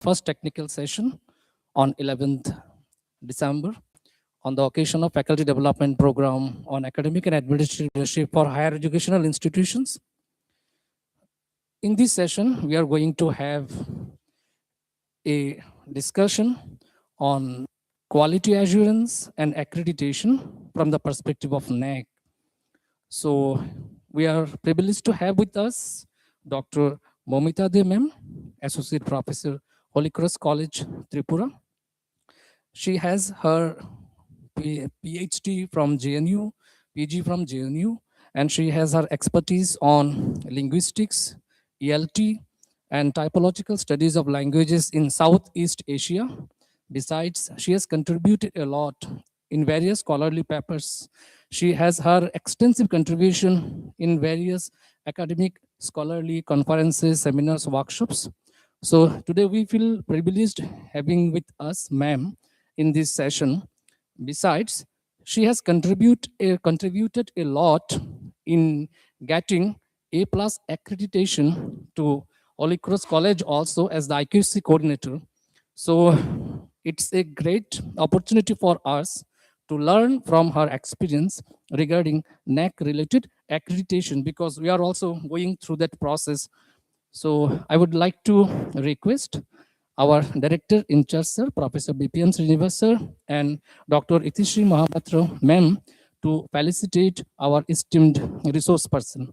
first technical session on 11th December on the occasion of Faculty Development Program on Academic and Administrative Leadership for Higher Educational Institutions. In this session, we are going to have a discussion on quality assurance and accreditation from the perspective of NAC. So we are privileged to have with us Dr. Momita De Mem, Associate Professor, Holy Cross College, Tripura. She has her PhD from JNU, PG from JNU, and she has her expertise on linguistics, ELT, and typological studies of languages in Southeast Asia. Besides, she has contributed a lot in various scholarly papers. She has her extensive contribution in various academic, scholarly conferences, seminars, workshops. So today we feel privileged having with us ma'am in this session. Besides, she has contributed a lot in getting A+ accreditation to Holy Cross College also as the IQC coordinator. So it's a great opportunity for us to learn from her experience regarding NAC related accreditation because we are also going through that process. So I would like to request our Director in charge, sir, Professor BPM Srinivas, sir, and Dr. Itishri Mahapatra, ma'am, to felicitate our esteemed resource person.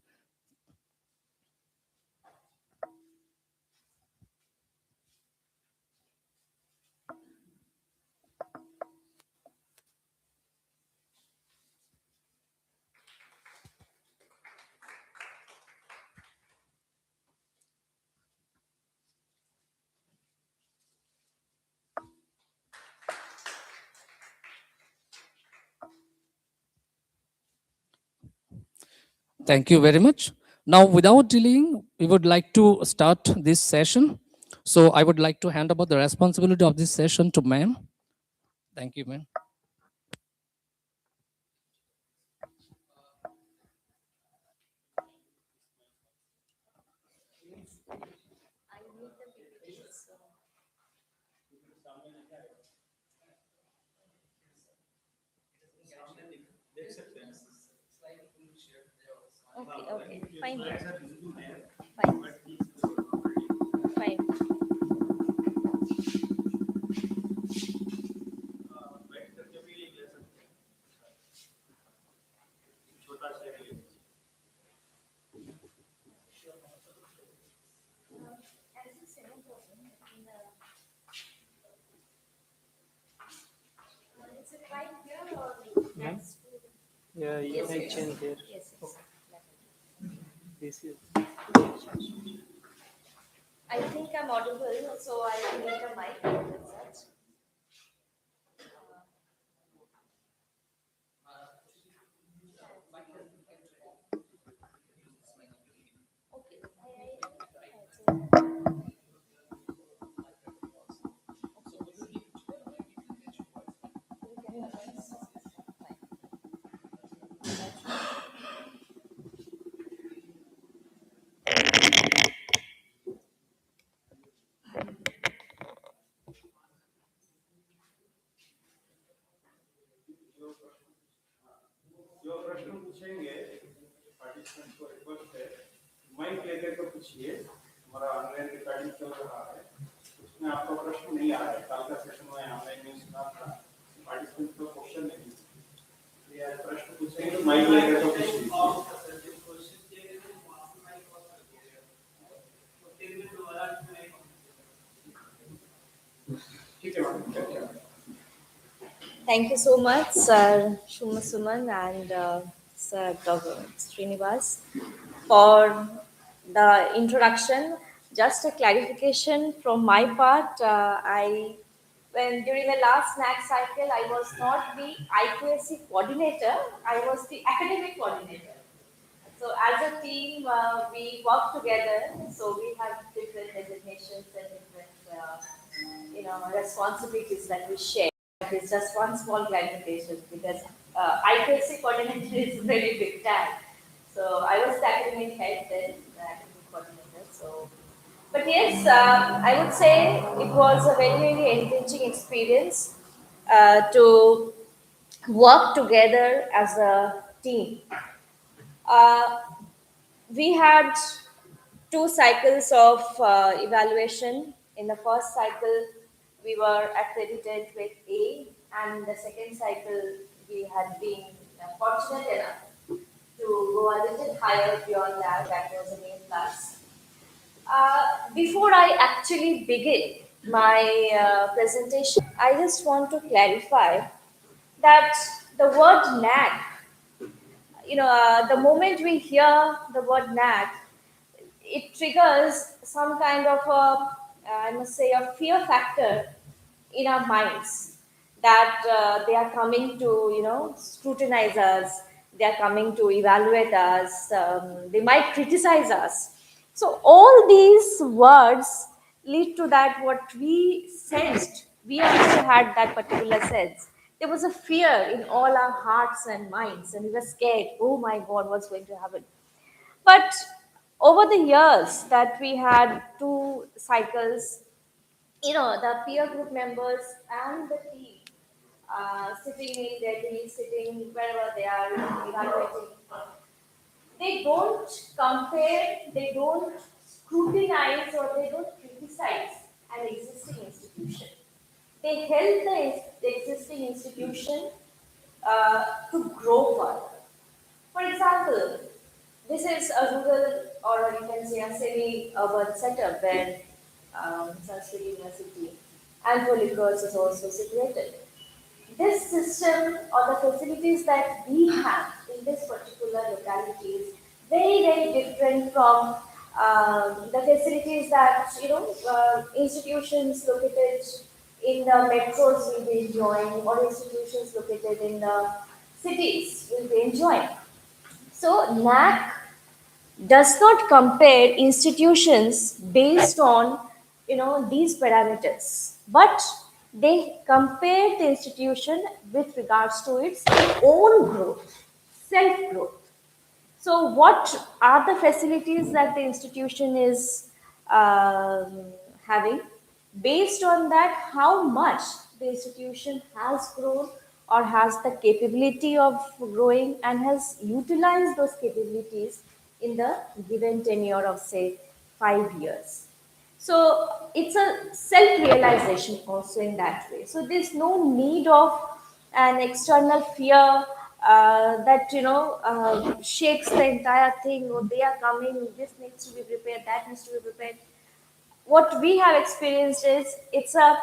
Thank you very much. Now, without delaying, we would like to start this session. So I would like to hand over the responsibility of this session to ma'am. Thank you, ma'am. Okay, fine. Fine. Fine. Is it right here or next to? Yeah, you Yes, can yes. change here. Yes, yes. This is I think I'm audible, so I will need a mic. That's it. Okay. जो प्रश्न पूछेंगे participant को request है mic लेकर के पूछिए हमारा online recording चल रहा है उसमें आपका प्रश्न नहीं आ रहा है कल का सेशन में हमने नहीं सुना था पार्टिसिपेंट को क्वेश्चन नहीं ये प्रश्न पूछेंगे तो माइक लेकर के पूछिए ठीक है madam Thank you so much, Sir Shuma Suman and Sir Dr. Srinivas, for the introduction. Just a clarification from my part. When during the last snack cycle, I was not the IQSC coordinator. I was the academic coordinator. So as a team, we work together. So we have different designations and different, responsibilities that we share. It's just one small clarification because IQSC coordinator is very big tag. So I was the academic head then, the academic coordinator. So But yes, I would say it was a very, very enriching experience to work together as a team. Uh, we had two cycles of evaluation. In the first cycle, we were accredited with A, and in the second cycle, we had been fortunate enough to go a little higher beyond that. That was an A plus. Before I actually begin my presentation, I just want to clarify that the word nag, the moment we hear the word nag, it triggers some kind of a, I must say, a fear factor in our minds that they are coming to, scrutinize us, they are coming to evaluate us, they might criticize us. So all these words lead to that what we sensed. We also had that particular sense. There was a fear in all our hearts and minds, and we were scared. Oh my God, what's going to happen? But over the years that we had two cycles, the peer group members and the team sitting in Delhi, sitting wherever they are, evaluating, they don't compare, they don't scrutinize, or they don't criticize an existing institution. They help the existing institution to grow further. For example, this is a rural, or you can say a semi-urban setup where Sanskrit University and Polycross is also situated. This system or the facilities that we have in this particular locality is very, very different from the facilities that institutions located in the metros will be enjoying, or institutions located in the cities will be enjoying. So NAC does not compare institutions based on these parameters, but they compare the institution with regards to its own growth, self growth. So, what are the facilities that the institution is having? Based on that, how much the institution has grown or has the capability of growing and has utilized those capabilities in the given tenure of, say, 5 years. So it's a self-realization also in that way. So there's no need of an external fear that shakes the entire thing. Oh, they are coming. This needs to be prepared. That needs to be prepared. What we have experienced is it's a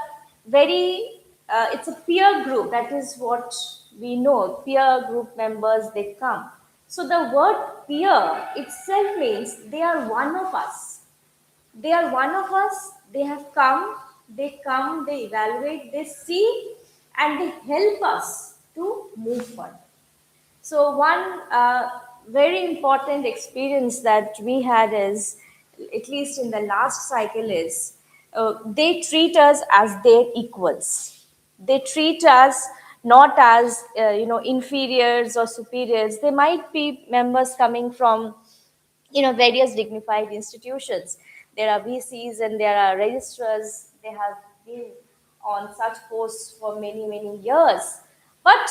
peer group. That is what we know. Peer group members, they come. So the word peer itself means they are one of us. They are one of us. They have come, they evaluate, they see, and they help us to move forward. So, one very important experience that we had is, at least in the last cycle, is they treat us as their equals. They treat us not as inferiors or superiors. They might be members coming from various dignified institutions. There are VCs and there are registrars. They have been on such posts for many, many years, but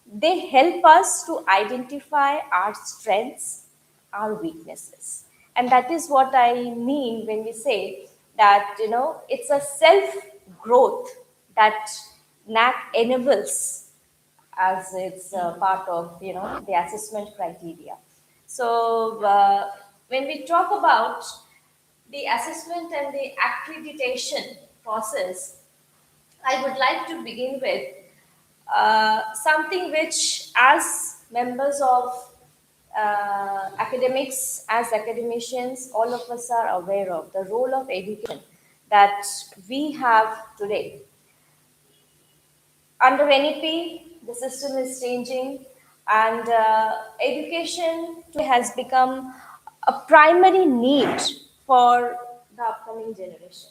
they help us to identify our strengths, our weaknesses. And that is what I mean when we say that it's a self growth that NAC enables as it's part of the assessment criteria. So when we talk about the assessment and the accreditation process, I would like to begin with something which, as members of academics, as academicians, all of us are aware of the role of education that we have today. Under NEP, the system is changing, and education today has become a primary need for the upcoming generation.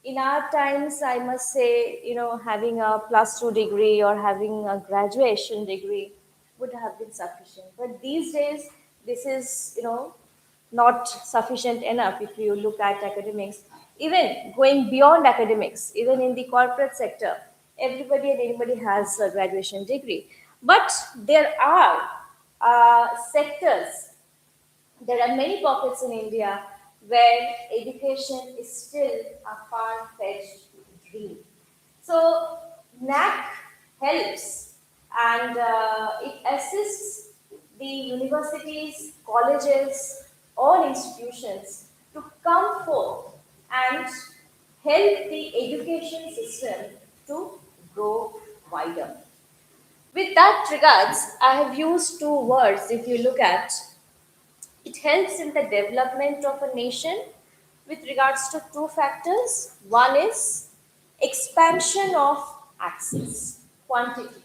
In our times, I must say, having a plus two degree or having a graduation degree would have been sufficient. But these days, this is, not sufficient enough if you look at academics. even going beyond academics, even in the corporate sector, everybody and anybody has a graduation degree. But there are sectors, there are many pockets in India where education is still a far-fetched dream. So NAC helps and it assists the universities, colleges, all institutions to come forth and help the education system to grow wider. With that regards, I have used two words if you look at it helps in the development of a nation with regards to two factors. One is expansion of access, quantity.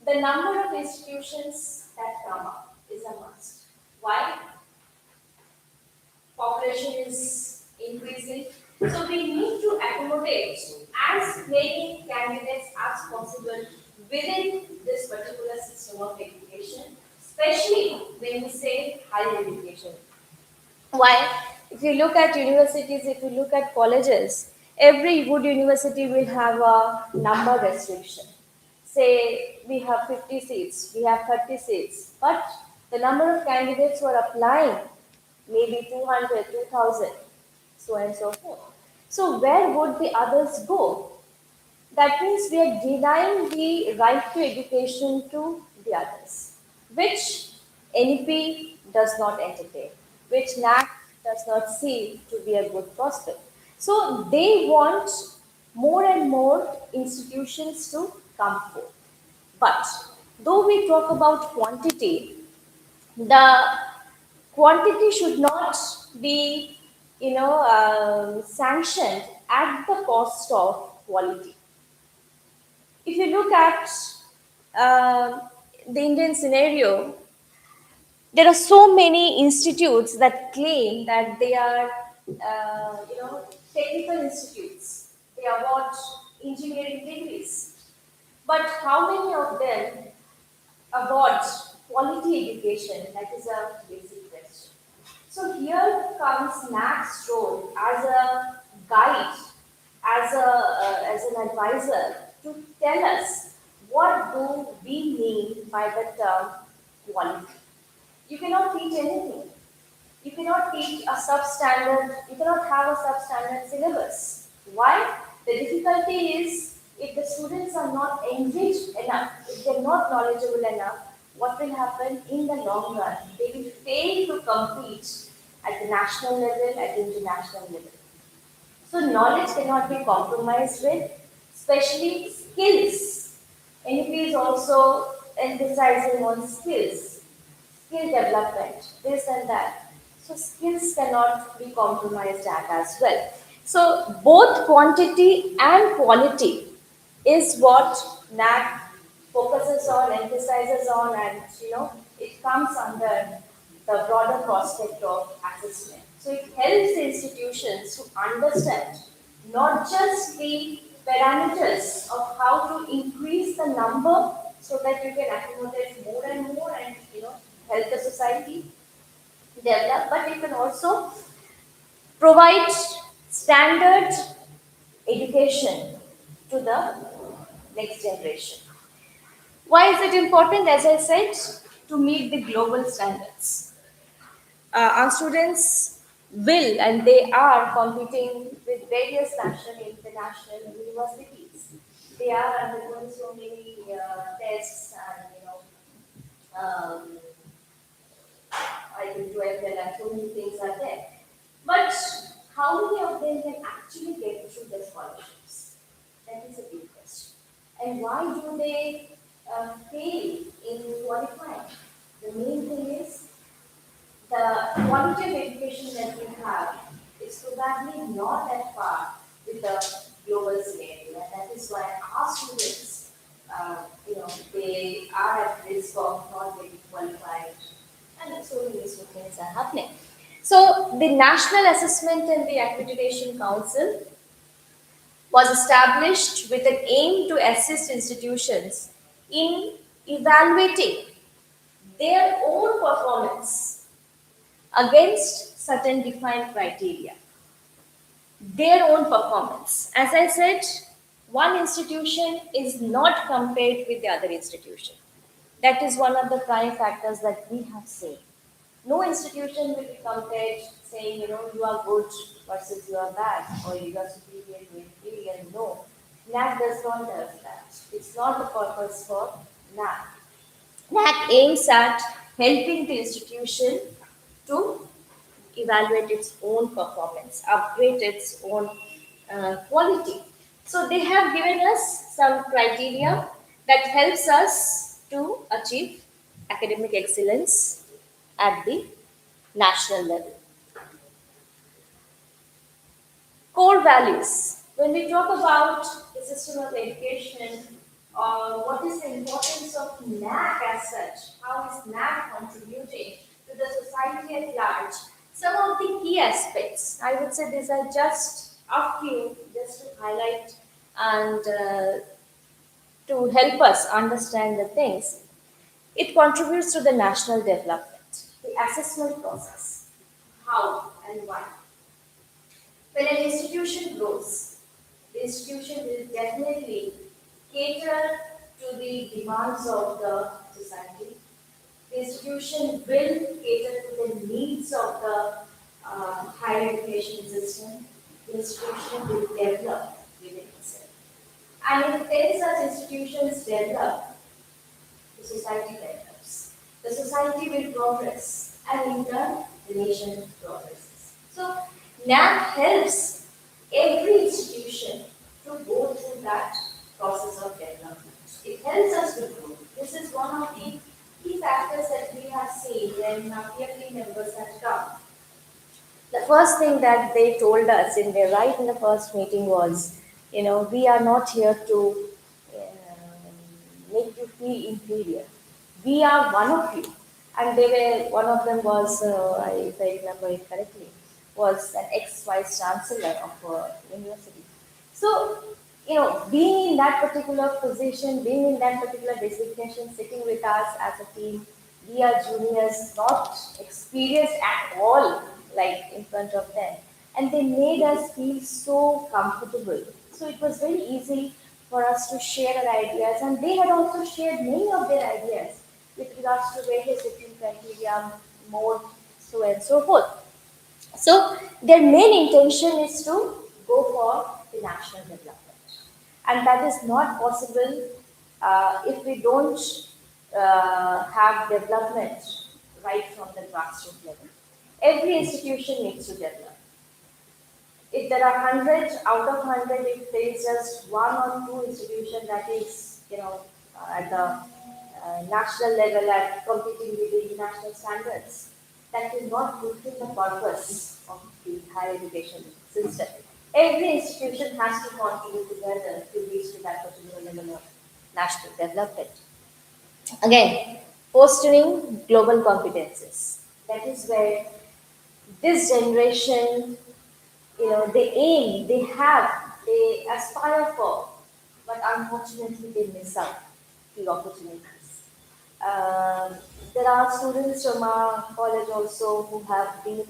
The number of institutions that come up is a must. Why? Population is increasing. So we need to accommodate as many candidates as possible within this particular system of education, especially when we say higher education. Why? If you look at universities, if you look at colleges, every good university will have a number restriction. Say we have 50 seats, we have 30 seats, but the number of candidates who are applying maybe 200, 2000, so on and so forth. So where would the others go? That means we are denying the right to education to the others, which NEP does not entertain, which NAC does not see to be a good prospect. So they want more and more institutions to come forth. But though we talk about quantity, the quantity should not be, sanctioned at the cost of quality. If you look at the Indian scenario, there are so many institutes that claim that they are, technical institutes. They award engineering degrees. But how many of them award quality education? That is a basic question. So here comes NAC's role as a guide, as an advisor to tell us what do we mean by the term quality. You cannot teach anything. You cannot teach a substandard. You cannot have a substandard syllabus. Why? The difficulty is if the students are not engaged enough, if they're not knowledgeable enough, what will happen in the long run? They will fail to compete at the national level, at the international level. So knowledge cannot be compromised with, especially skills. NEP is also emphasizing on skills, skill development, this and that. So skills cannot be compromised at as well. So both quantity and quality is what NAC focuses on, emphasizes on, and it comes under the broader prospect of assessment. So it helps the institutions to understand not just the parameters of how to increase the number so that you can accommodate more and more and help the society develop, but you can also provide standard education to the next generation. Why is it important? As I said, to meet the global standards. Our students will and they are competing with various national and international universities. They are undergoing so many tests and um, I will do it and so many things are there. But how many of them can actually get through the scholarships? That is a big question. And why do they fail in qualifying? The main thing is the quality of education that we have is probably not that far with the global scenario, and that is why our students, they are at risk of not getting qualified, and so many things are happening. So, the National Assessment and the Accreditation Council was established with an aim to assist institutions in evaluating their own performance against certain defined criteria. their own performance. As I said, one institution is not compared with the other institution. That is one of the prime factors that we have seen. No institution will be compared saying, you are good versus you are bad or you are superior to inferior. No. NAC does not do that. It's not the purpose for NAC. NAC aims at helping the institution to evaluate its own performance, upgrade its own quality. So they have given us some criteria that helps us to achieve academic excellence at the national level. Core values. When we talk about the system of education, what is the importance of NAC as such? How is NAC contributing to the society at large? Some of the key aspects, I would say these are just a few, just to highlight and to help us understand the things. It contributes to the national development, the assessment process, how and why. When an institution grows, the institution will definitely cater to the demands of the society. The institution will cater to the needs of the higher education system. The institution will develop within itself. And if 10 such institutions develop, the society develops. The society will progress, and in turn, the nation progresses. So, NAP helps every institution to go through that process of development. It helps us to grow. This is one of the key factors that we have seen when our PFP members have come. The first thing that they told us right in the first meeting was, we are not here to make you feel inferior. We are one of you. And one of them was, if I remember it correctly, was an ex-vice chancellor of a university. So, being in that particular position, being in that particular designation, sitting with us as a team, we are juniors, not experienced at all, like in front of them. And they made us feel so comfortable. So it was very easy for us to share our ideas. And they had also shared many of their ideas with regards to various different criteria, mode, so and so forth. So their main intention is to go for the national development, and that is not possible if we don't have development right from the grassroots level. Every institution needs to develop. If there are 100 out of 100, if there is just one or two institution that is, at the national level at competing with the international standards, that will not fulfill the purpose of the higher education system. Every institution has to contribute together to reach to that particular level of national development. Again, fostering global competences. That is where this generation, they aim, they aspire for, but unfortunately they miss out the opportunities. Um, there are students from our college also who have been,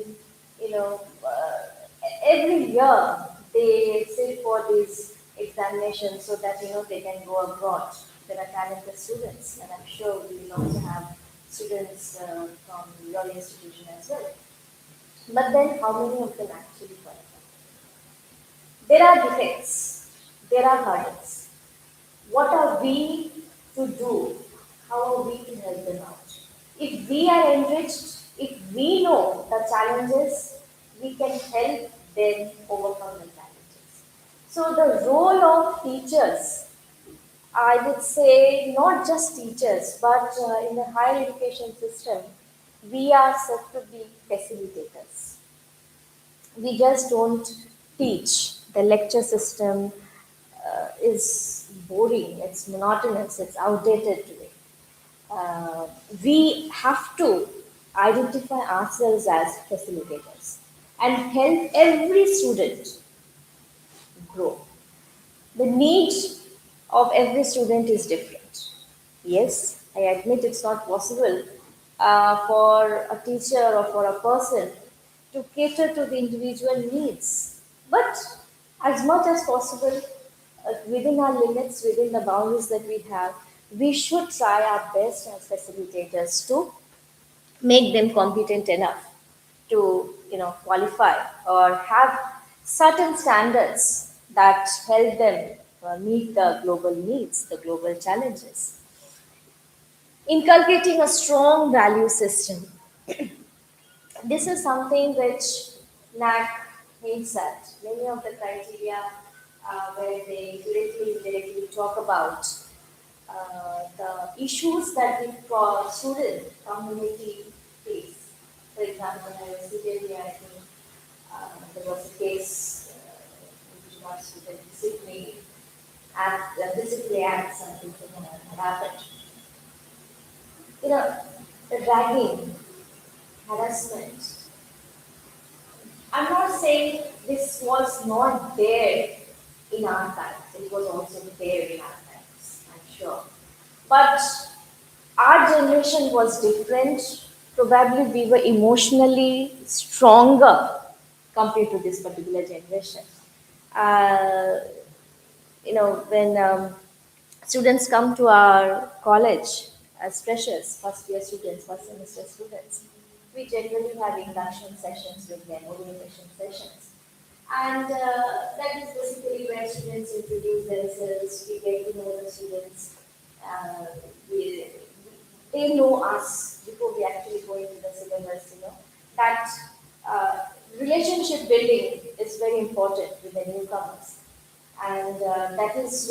every year they sit for these examinations so that they can go abroad. There are talented students, and I'm sure we will also have students from your institution as well. But then, how many of them actually qualify? There are defects, there are hurdles. What are we to do? How are we to help them out? If we are enriched, if we know the challenges, we can help them overcome the challenges. So, the role of teachers, I would say not just teachers, but in the higher education system, we are said to be facilitators. We just don't teach. The lecture system is boring, it's monotonous, it's outdated today. We have to identify ourselves as facilitators and help every student grow. The need of every student is different. Yes, I admit it's not possible for a teacher or for a person to cater to the individual needs. But as much as possible, within our limits, within the boundaries that we have, we should try our best as facilitators to make them competent enough to qualify or have certain standards that help them meet the global needs, the global challenges. Inculcating a strong value system, this is something which NAC hints at. Many of the criteria where they directly talk about the issues that the student community face. For example, I was recently, I think there was a case in which one student physically act something to him and happened. You know, the ragging, harassment, I'm not saying this was not there in our times. It was also there in our times, I'm sure. But our generation was different. Probably we were emotionally stronger compared to this particular generation. Uh, when students come to our college as freshers, first year students, first semester students, we generally have induction sessions with them, orientation sessions. And that is basically where students introduce themselves, we get to know the students, uh, we, they know us before we actually go into the syllabus. That uh, relationship building is very important with the newcomers. And that is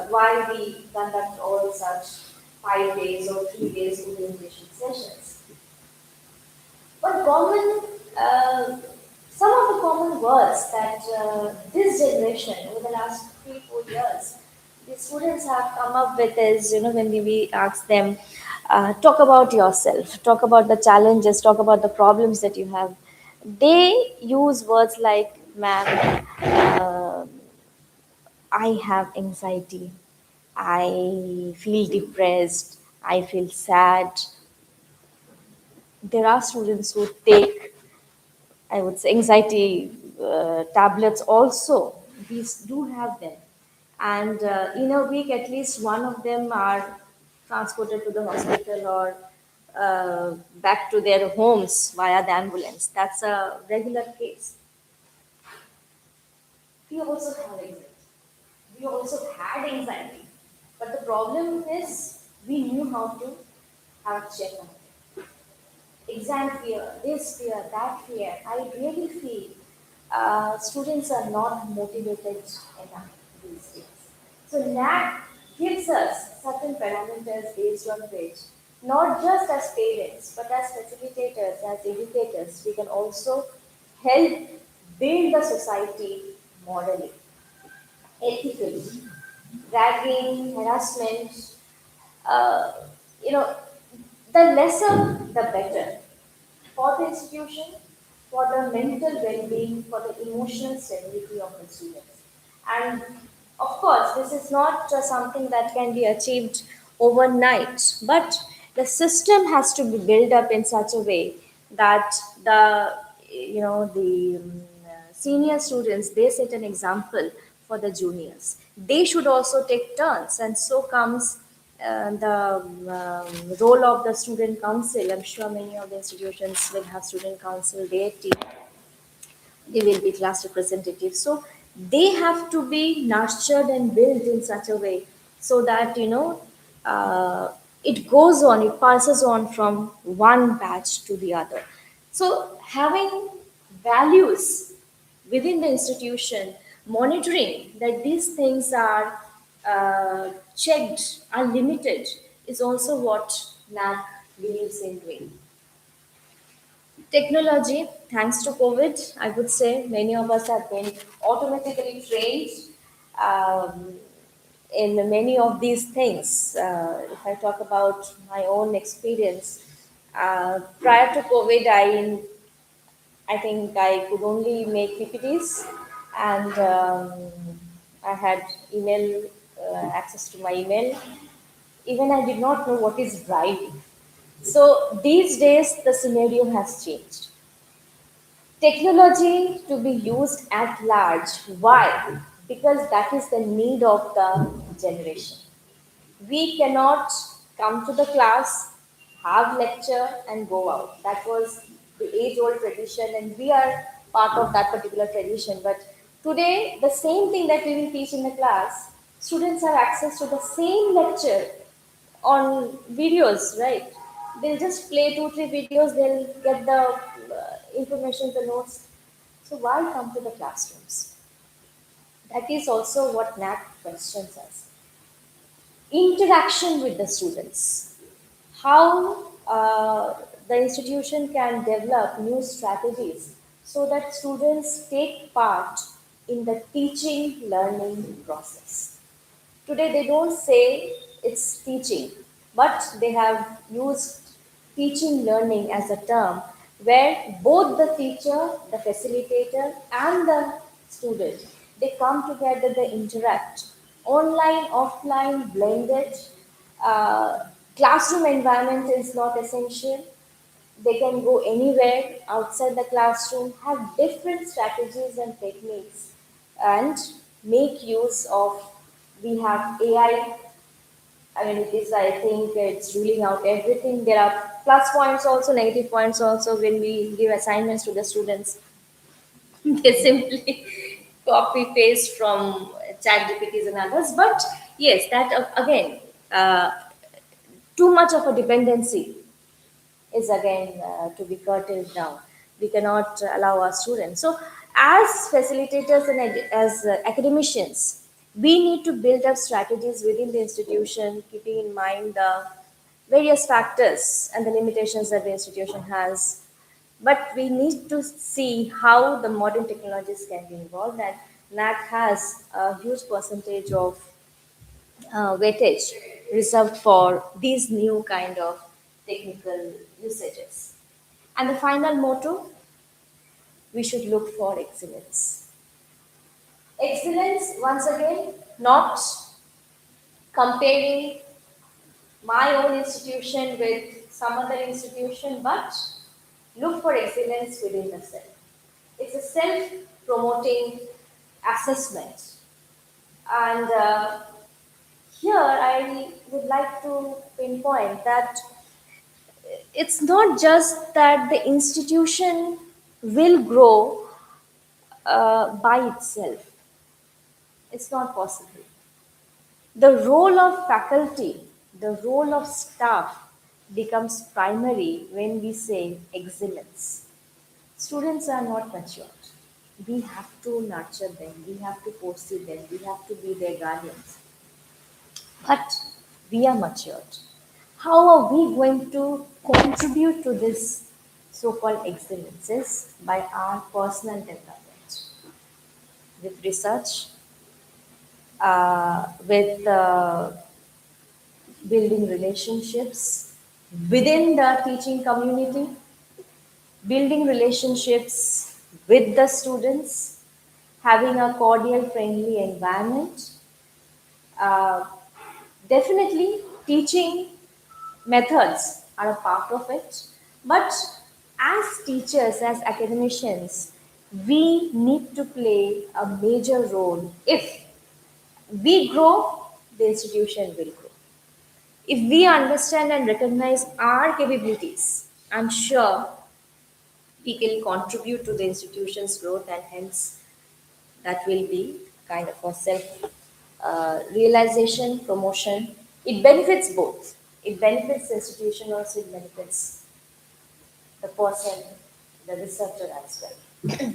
why we conduct all such 5 days or 3 days orientation sessions. But some of the common words that this generation, over the last 3, 4 years, the students have come up with is, when we ask them, talk about yourself, talk about the challenges, talk about the problems that you have. They use words like, ma'am, I have anxiety, I feel depressed, I feel sad. There are students who take, I would say, anxiety tablets also. These do have them. And in a week, at least one of them are transported to the hospital or back to their homes via the ambulance. That's a regular case. We also have anxiety. We also had anxiety. But the problem is we knew how to have a check on it. Exam fear, that fear. I really feel students are not motivated enough these days. So NAC gives us certain parameters based on which, not just as parents, but as facilitators, as educators, we can also help build the society morally, ethically. Ragging, harassment, uh, you know, the lesser the better for the institution, for the mental well-being, for the emotional stability of the students. And of course, this is not something that can be achieved overnight, but the system has to be built up in such a way that the senior students, they set an example for the juniors. They should also take turns, and so comes the role of the student council. I'm sure many of the institutions will have student council, their team, they will be class representatives. So they have to be nurtured and built in such a way so that it goes on, it passes on from one batch to the other. So having values within the institution, monitoring that these things are checked, are limited, is also what NAC believes in doing. Technology, thanks to COVID, I would say many of us have been automatically trained um, in many of these things. If I talk about my own experience, prior to COVID, I think I could only make PPTs, and I had email access to my email. Even I did not know what is driving. So these days, the scenario has changed. Technology to be used at large. Why? Because that is the need of the generation. We cannot come to the class, have lecture, and go out. That was the age-old tradition, and we are part of that particular tradition. But today, the same thing that we will teach in the class, students have access to the same lecture on videos, right? They'll just play two, three videos, they'll get the information, the notes. So why come to the classrooms? That is also what NAC questions us. Interaction with the students. How the institution can develop new strategies so that students take part in the teaching learning process. Today they don't say it's teaching, but they have used teaching learning as a term where both the teacher, the facilitator, and the student, they come together, they interact. Online, offline, blended. Uh, Classroom environment is not essential. They can go anywhere outside the classroom, have different strategies and techniques, and make use of. We have AI. I mean, it is. I think it's ruling out everything. There are plus points also, negative points also when we give assignments to the students. They simply copy paste from chat GPTs and others. But yes, that again, too much of a dependency is again to be curtailed down. We cannot allow our students. So, as facilitators and as academicians, we need to build up strategies within the institution, keeping in mind the various factors and the limitations that the institution has. But we need to see how the modern technologies can be involved, and NAC has a huge percentage of weightage reserved for these new kind of technical usages. And the final motto, we should look for excellence. Excellence, once again, not comparing my own institution with some other institution, but look for excellence within the self. It's a self promoting assessment. And here I would like to pinpoint that it's not just that the institution will grow by itself. It's not possible. The role of faculty, the role of staff becomes primary when we say excellence. Students are not matured. We have to nurture them, we have to pursue them, we have to be their guardians. But we are matured. How are we going to contribute to this so called excellences? By our personal development with research, with building relationships within the teaching community, building relationships with the students, having a cordial, friendly environment. Uh, Definitely, teaching methods are a part of it, but as teachers, as academicians, we need to play a major role. If we grow, the institution will grow. If we understand and recognize our capabilities, I'm sure we can contribute to the institution's growth, and hence that will be kind of a self realization, promotion. It benefits both. It benefits the institution, also it benefits the person, the researcher as well.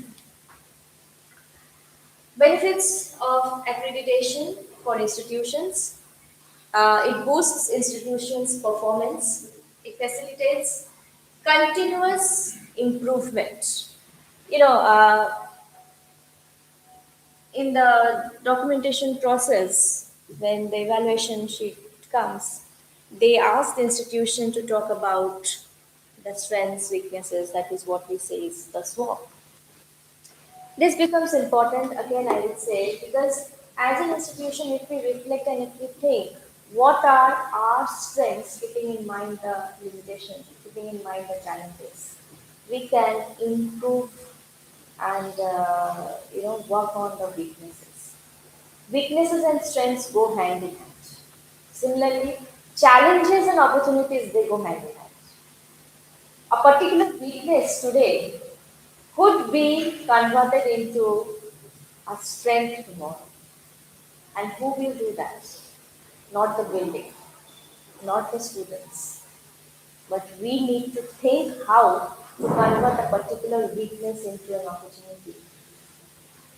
Benefits of accreditation for institutions. It boosts institutions' performance. It facilitates continuous improvement. You know, in the documentation process, when the evaluation sheet comes, they ask the institution to talk about the strengths, weaknesses. That is what we say is the SWOT. This becomes important again, I would say, because as an institution, if we reflect and if we think, what are our strengths, keeping in mind the limitations, keeping in mind the challenges, we can improve and work on the weaknesses. Weaknesses and strengths go hand in hand. Similarly, challenges and opportunities, they go hand in hand. A particular weakness today could be converted into a strength tomorrow. And who will do that? Not the building, not the students. But we need to think how to convert a particular weakness into an opportunity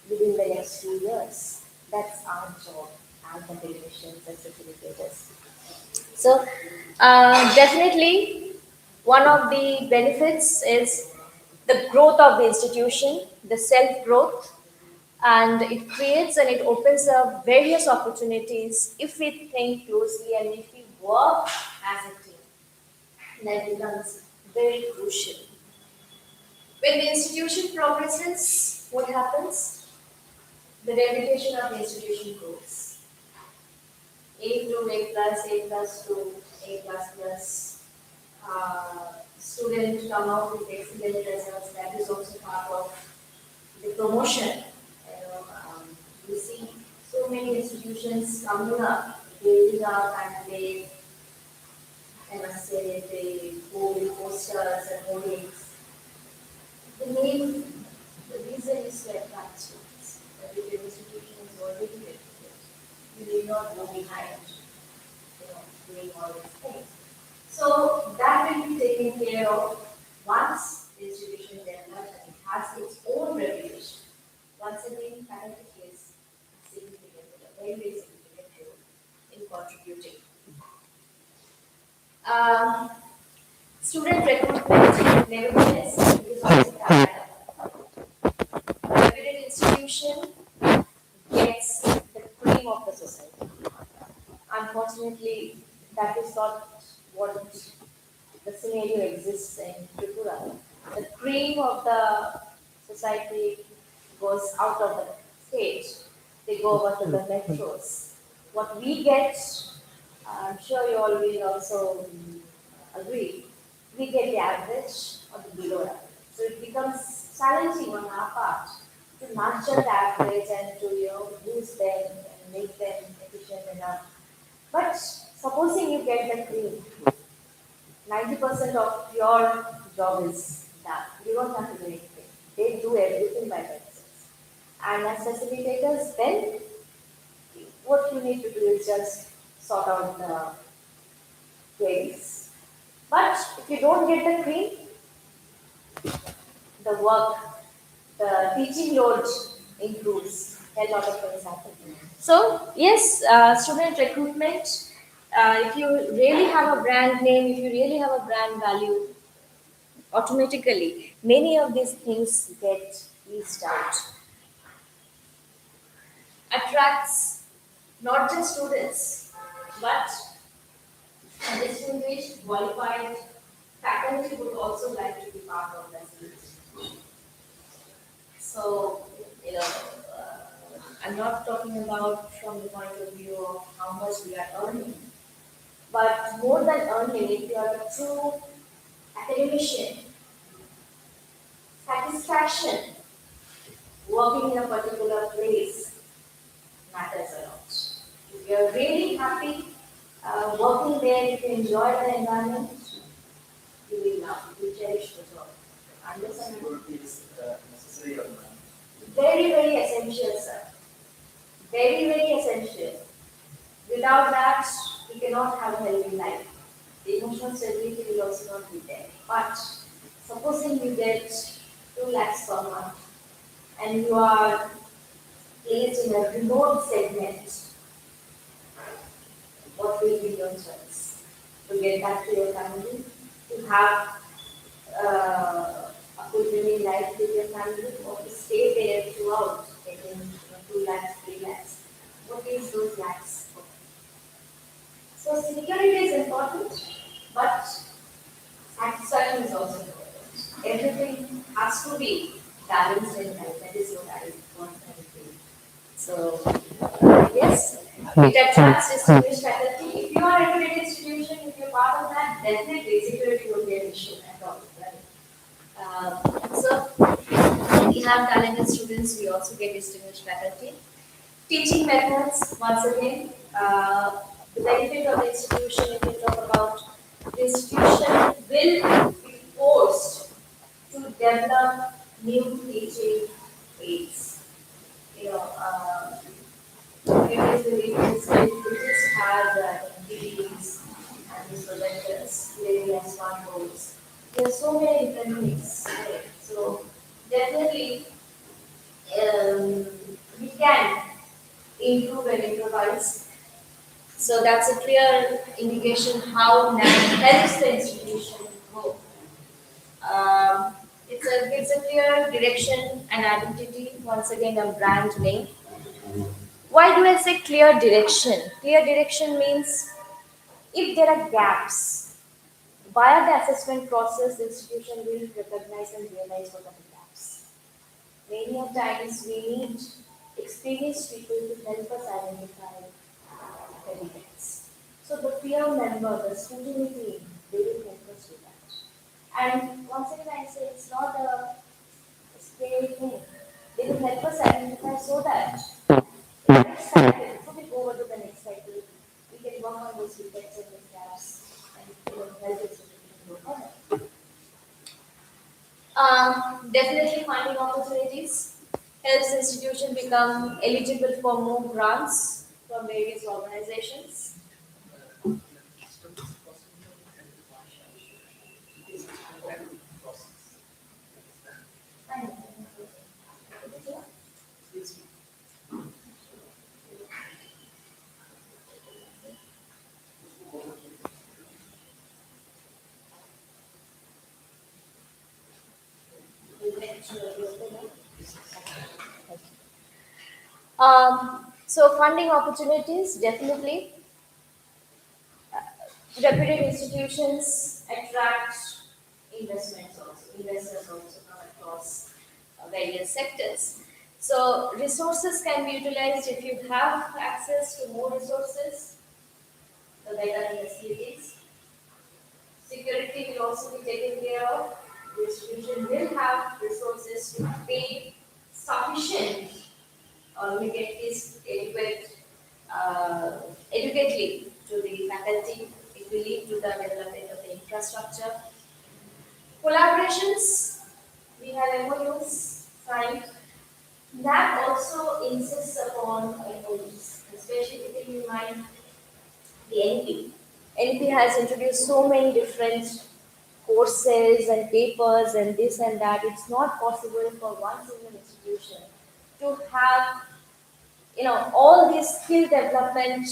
within the next few years. That's our job as academicians and facilitators. So, definitely, one of the benefits is the growth of the institution, the self growth, and it creates and it opens up various opportunities if we think closely and if we work as a team. That becomes very crucial. When the institution progresses, what happens? The reputation of the institution grows. A through A plus, A plus to A plus plus. Student come out with excellent results. That is also part of the promotion. You see so many institutions coming up, building up, and they, I must say, they go with posters and hoardings. The reason is to attract students. But if your institution is already reputed, you will not go behind, doing all these things. So that will be taken care of once the institution develops and it has its own reputation. Once again, faculty plays a significant, a very, very significant role in contributing. Um, Student recruitment, nevertheless, is also carried out. A reputed institution gets the cream of the society. Unfortunately, that is not what the scenario exists in Tripura. The cream of the society goes out of the state. They go over to the metros. What we get, I'm sure you all will also agree, we get the average or the below average. So it becomes challenging on our part to nurture the average and to use them and make them efficient enough. But supposing you get the cream, 90% of your job is done. You don't have to do anything. They do everything by themselves. And as facilitators, then what you need to do is just sort out the queries. But if you don't get the cream, the work, the teaching load improves. A lot of things happen. So yes, student recruitment. If you really have a brand name, if you really have a brand value, automatically many of these things get eased out. Attracts not just students, but distinguished, qualified faculty would also like to be part of that institution. So, you know, uh, I'm not talking about from the point of view of how much we are earning, but more than earning, if you are a true academician, satisfaction working in a particular place matters a lot. If you are really happy working there, if you enjoy the environment, you will love, you will cherish the job. Understand? Security is necessary or not? Very, very essential, sir. Very, very essential. Without that, we cannot have a healthy life. The emotional stability will also not be there. But supposing you get 2 lakhs per month and you are placed in a remote segment, what will be your choice? To get back to your family, to have a fulfilling life with your family, or to stay there throughout, getting 2 lakhs, 3 lakhs. What is those lakhs for? So security is important, but satisfaction is also important. Everything has to be balanced in life. That is what I want to feel. So yes, it attracts distinguished faculty. If you are a accredited institution, if you're part of that, definitely security will be an issue at all, right? So we have talented students, we also get distinguished faculty. Teaching methods, once again, the benefit of the institution, if we talk about the institution, will be forced to develop new teaching aids. You know, previously we just had DVDs and these projectors, various smart boards. There are so many different things. Right? So definitely um, we can improve and improvise. So that's a clear indication how NAM helps the institution grow. Gives a clear direction and identity, once again a brand name. Why do I say clear direction? Clear direction means if there are gaps, via the assessment process, the institution will recognize and realize what are the gaps. Many of times we need experienced people to help us identify evidence. So the peer member, the scrutiny team, they will help us with that. And once again I say it's not a scary thing. They will help us identify so that in the next cycle, so we go over to the next cycle, we can work on those defects and those gaps and help us to go further. Definitely finding opportunities helps institution become eligible for more grants from various organizations. So funding opportunities definitely reputed institutions attract investors also from across various sectors. So resources can be utilized if you have access to more resources, the better in the facilities. Security will also be taken care of. The institution will have resources to pay sufficient or we get this adequately to the faculty. It will lead to the development of the infrastructure. Collaborations, we have MOUs signed. That also insists upon MOUs, especially keeping in mind the NP. NP has introduced so many different courses and papers and this and that. It's not possible for one single institution to have all these skill development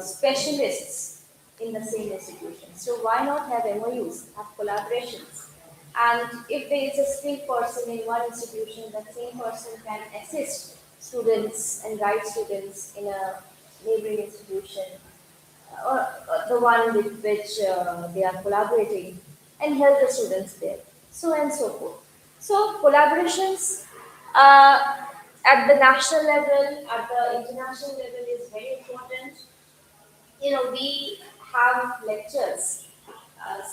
specialists in the same institution. So why not have MOUs, have collaborations? And if there is a skilled person in one institution, that same person can assist students and guide students in a neighboring institution or the one with which they are collaborating and help the students there, so and so forth. So collaborations at the national level, at the international level is very important. We have lectures,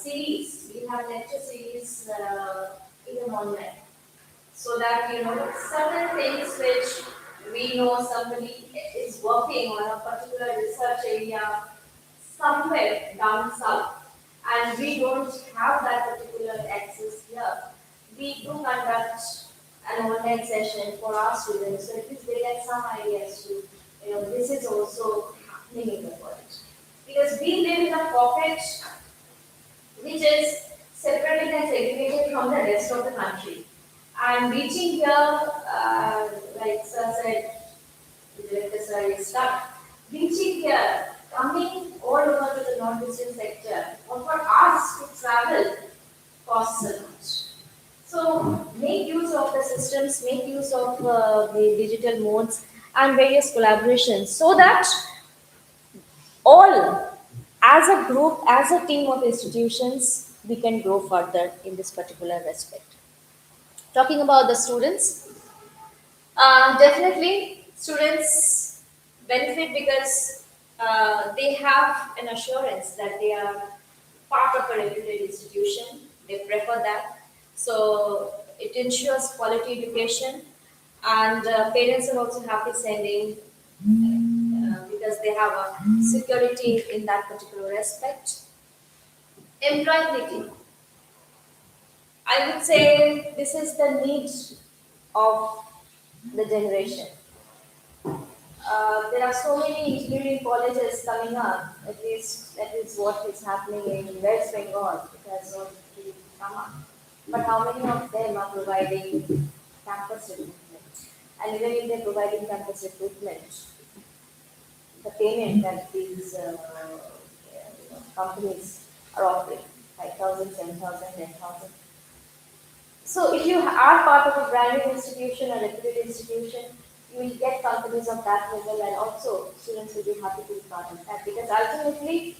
series, we have lecture series in the morning so that certain things which we know somebody is working on a particular research area somewhere down south and we don't have that particular access here. We do conduct an online session for our students so at least they get some ideas to this is also happening in the world. Because we live in a pocket which is separated and segregated from the rest of the country. And reaching here, like Sir said, the director sir is stuck. Reaching here, coming all over to the non-Christian sector, or for us to travel costs a lot. So make use of the systems, make use of the digital modes and various collaborations so that all as a group, as a team of institutions, we can grow further in this particular respect. Talking about the students, definitely students benefit because they have an assurance that they are part of a reputed institution. They prefer that. So it ensures quality education, and parents are also happy sending because they have a security in that particular aspect. Employability. I would say this is the need of the generation. There are so many engineering colleges coming up. At least that is what is happening in West Bengal. It has not really come up. But how many of them are providing campus recruitment? And even if they're providing campus recruitment, the payment that these companies are offering, 5,000, 7,000, 10,000. So if you are part of a branded institution or reputed institution, you will get companies of that level, and also students will be happy to be part of that, because ultimately,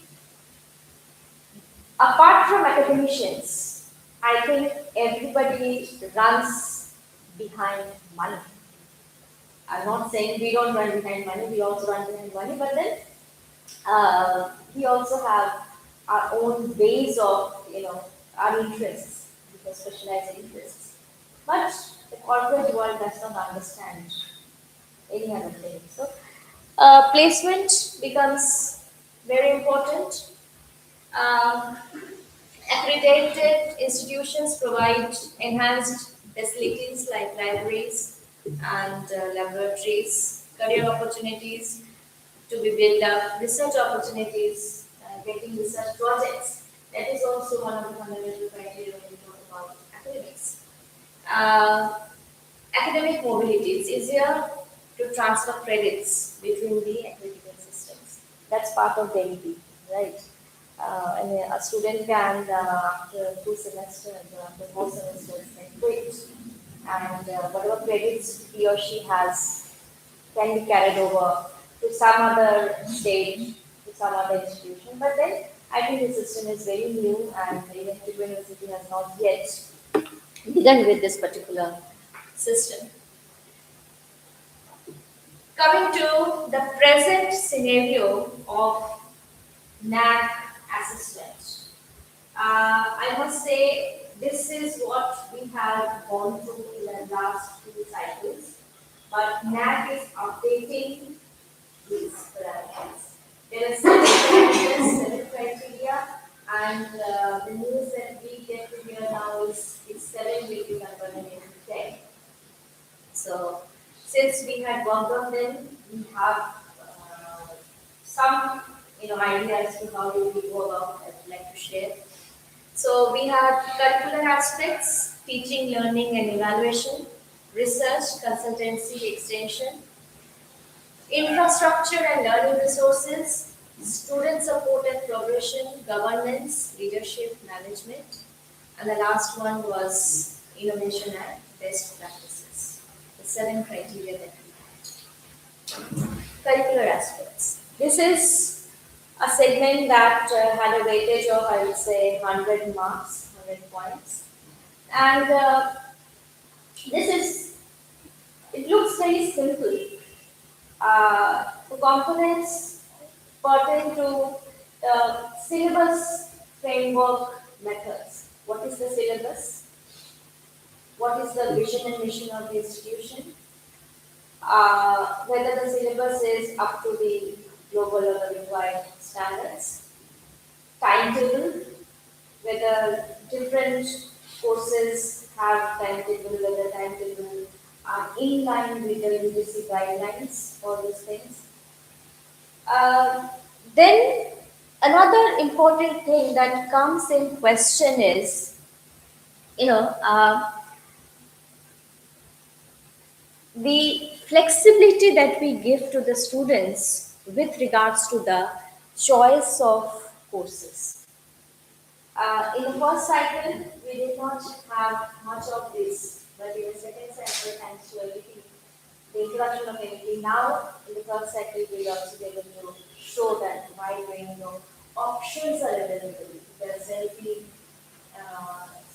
apart from academicians, I think everybody runs behind money. I'm not saying we don't run behind money, we also run behind money, but then we also have our own ways of, our interests, because specialized interests. But the corporate world does not understand any other thing. So, placement becomes very important. Um, Accredited institutions provide enhanced facilities like libraries and laboratories, career opportunities to be built up, research opportunities, getting research projects. That is also one of the fundamental criteria when we talk about academics. Uh, Academic mobility, it's easier to transfer credits between the accredited systems. That's part of the NP, right? And a student can, after 2 semesters or after 4 semesters, can quit. And whatever credits he or she has can be carried over to some other state, to some other institution. But then I think the system is very new, and even the university has not yet begun with this particular system. Coming to the present scenario of NAC assistant, I must say this is what we have gone through in the last 2 cycles, but NAC is updating these parameters. There are 7 criteria, and the news that we get to hear now is 7 will be converted into 10. So, since we had worked on them, we have some idea as to how we go about. I'd like to share. So we had curricular aspects, teaching, learning, and evaluation, research, consultancy, extension, infrastructure and learning resources, student support and progression, governance, leadership, management, and the last one was innovation and best practices. The 7 criteria that we had. Curricular aspects. This is a segment that had a weightage of, I would say, 100 marks, 100 points. And this is, it looks very simple. The components pertain to the syllabus framework methods. What is the syllabus? What is the vision and mission of the institution? Whether the syllabus is up to the global or the required standards, timetable, whether different courses have timetable, whether timetable are in line with the UGC guidelines, all these things. Then another important thing that comes in question is, you know, the flexibility that we give to the students with regards to the choice of courses. In the first cycle, we did not have much of this, but in the second cycle, thanks to everything, the introduction of anything, now in the third cycle, we will also be able to show that wide range of options are available. There's LP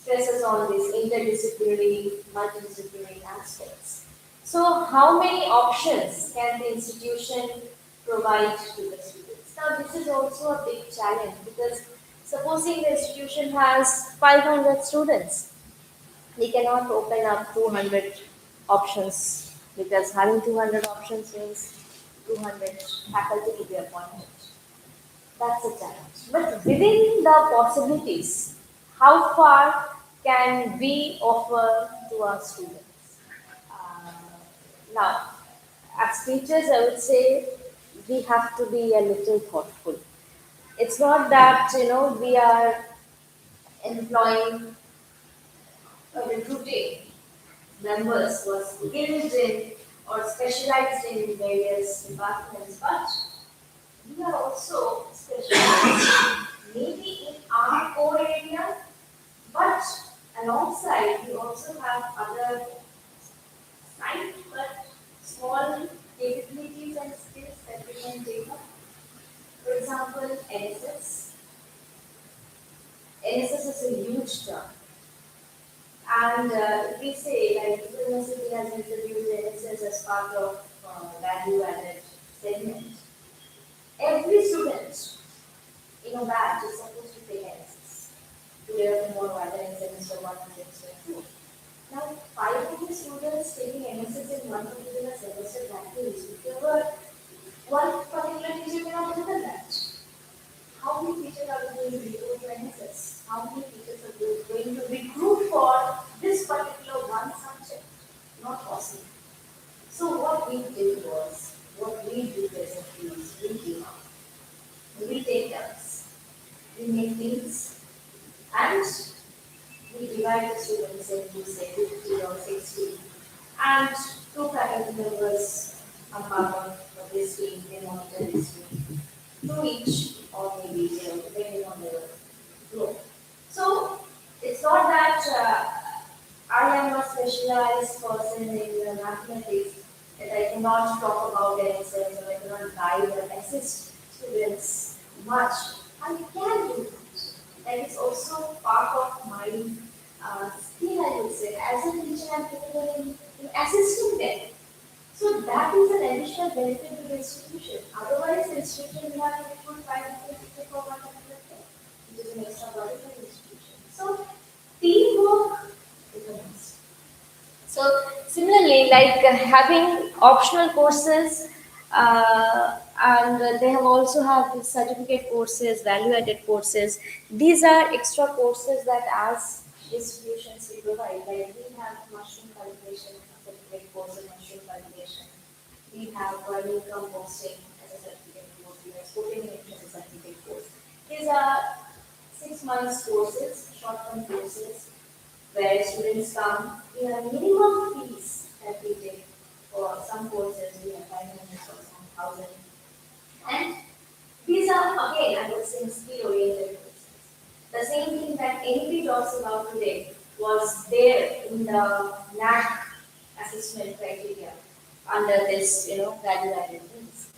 stresses on these interdisciplinary, multidisciplinary aspects. So, how many options can the institution provide to the students? Now, this is also a big challenge, because supposing the institution has 500 students, We cannot open up 200 options because having 200 options means 200 faculty to be appointed. That's a challenge. But within the possibilities, how far can we offer to our students? Uh, Now, as teachers, I would say we have to be a little thoughtful. It's not that we are employing or recruiting members who are skilled in or specialized in various departments, but we are also specialized maybe in our core area, but alongside we also have other slight but small capabilities and skills that we can take up. For example, NSS. NSS is a huge term. And if we say, like, the university has introduced NSS as part of value added segment, every student in a batch is supposed to take NSS. Today or tomorrow, either in semester 1 or semester 2. Now, 5 students taking NSS in one particular semester, that means if you were one particular teacher cannot handle that. How many teachers are going to recruit to NSS? How many teachers are going to recruit for this particular one subject? Not possible. So what we did was, what we do presently is we team up. We take turns. We make teams and we divide the students into say 50 or 60 and two faculty members are part of this team, they monitor this team. Two each or maybe zero, depending on the group. So it's not that I am a specialized person in mathematics that I cannot talk about NSS or I cannot guide or assist students much. I can do that. That is also part of my skill, I would say. As a teacher, I'm capable in assisting them. So that is an additional benefit to the institution. Otherwise, the institution will have to recruit 500 people for one particular thing, which is an extra burden for the institution. So teamwork is a must. So similarly, like having optional courses, and they have also have the certificate courses, value-added courses. These are extra courses that as institutions we provide. Like we have mushroom cultivation certificate course in mushroom cultivation. We have vermi composting as a certificate course. We have spoken English as a certificate course. These are 6 months courses, short-term courses where students come, we have minimum fees that we take for some courses, we have 500 or some 1,000. And these are, again, I would say, skill-oriented courses. The same thing that NP talks about today was there in the NAC assessment criteria under this, value-added things.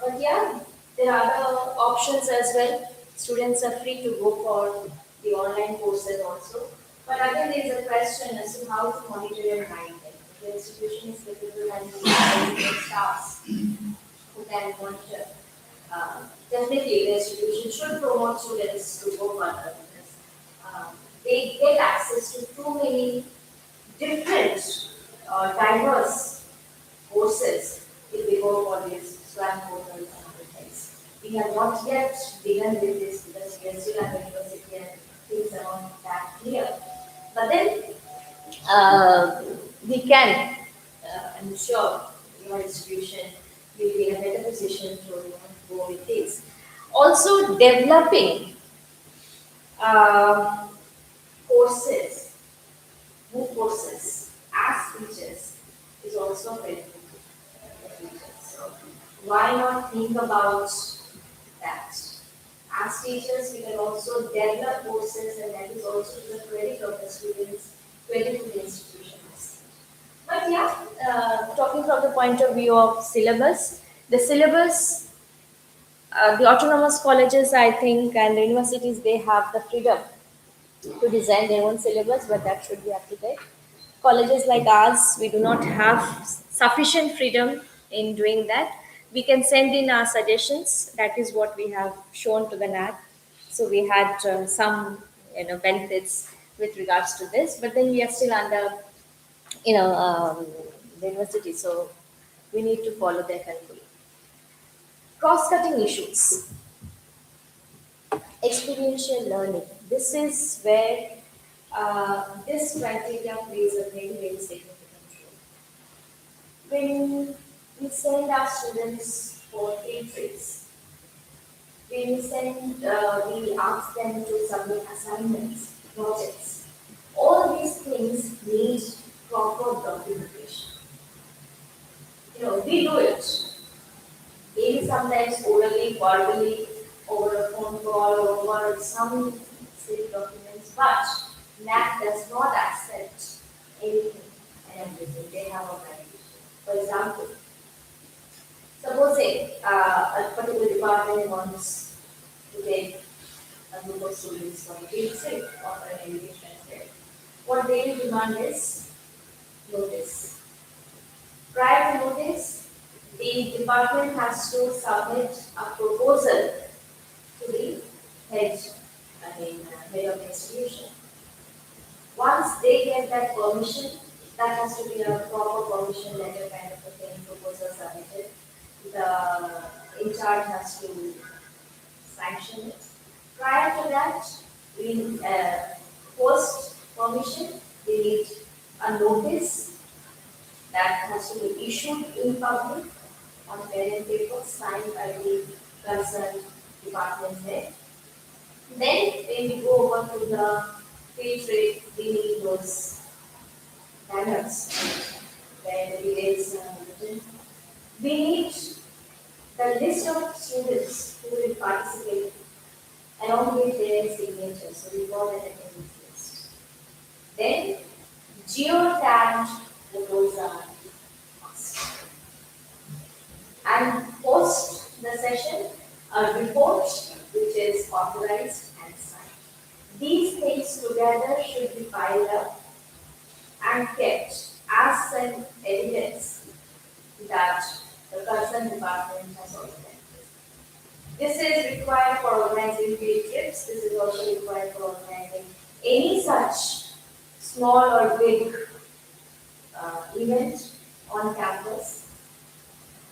But yeah, there are other options as well. Students are free to go for the online courses also. But again, there is a question as to how to monitor and guide them. If the institution is capable and the staffs who can monitor, definitely the institution should promote students to go further because they get access to too many different, diverse courses if we go for these SWAM portals and other things. We have not yet begun with this because we are still at the university and things are not that clear. But then we can, I'm sure your institution will be in a better position to go with this. Also, developing uh, courses, new courses as teachers is also very important for teachers. So why not think about that? As teachers, we can also develop courses, and that is also to the credit of the students, credit to the institutions. But yeah, talking from the point of view of syllabus, the syllabus, the autonomous colleges, I think, and the universities, they have the freedom to design their own syllabus, but that should be up to date. Colleges like ours, we do not have sufficient freedom in doing that. We can send in our suggestions. That is what we have shown to the NAC. So we had some benefits with regards to this, but then we are still under, the university, so we need to follow their curriculum. Cross-cutting issues, experiential learning. This is where this criteria plays a very, very significant role. When we send our students for field trips, when we ask them to submit assignments, projects, all these things need proper documentation. We do it. Maybe sometimes orally, verbally, over a phone call, or over some city documents, but NAC does not accept anything and everything. They have a validation. For example, supposing a particular department wants to take a group of students for a field trip or for an education trip, what they will demand is notice. Prior to notice, the department has to submit a proposal to the head, head of the institution. Once they get that permission, that has to be a proper permission letter kind of a thing, proposal submitted. The in charge has to sanction it. Prior to that, we post permission, we need a notice that has to be issued in public on pen and paper signed by the concerned department head. Then when we go over to the field trip, we need those banners where the details are written. We need the list of students who will participate along with their signatures. So we call it an attendance list. Then geotagged photos are must. And post the session, a report which is authorized and signed. These things together should be piled up and kept as an evidence that the concerned department has organized. This is required for organizing field trips. This is also required for organizing any such small or big event on campus.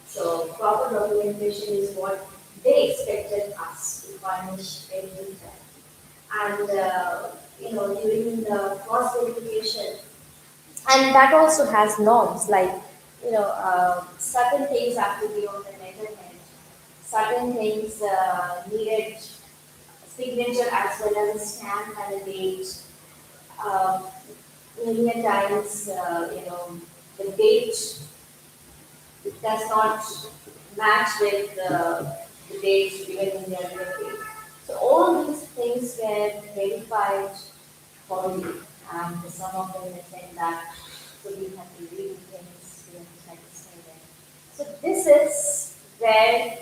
So proper documentation is what they expected us to furnish every time. And during the cross verification, and that also has norms like certain things have to be on the letterhead, certain things needed signature as well as a stamp and a date. Uh, Many a times, the date does not match with the date given in the other case. So all these things were verified thoroughly, and some of them were said that so we have to read things, we have to satisfy them. So this is where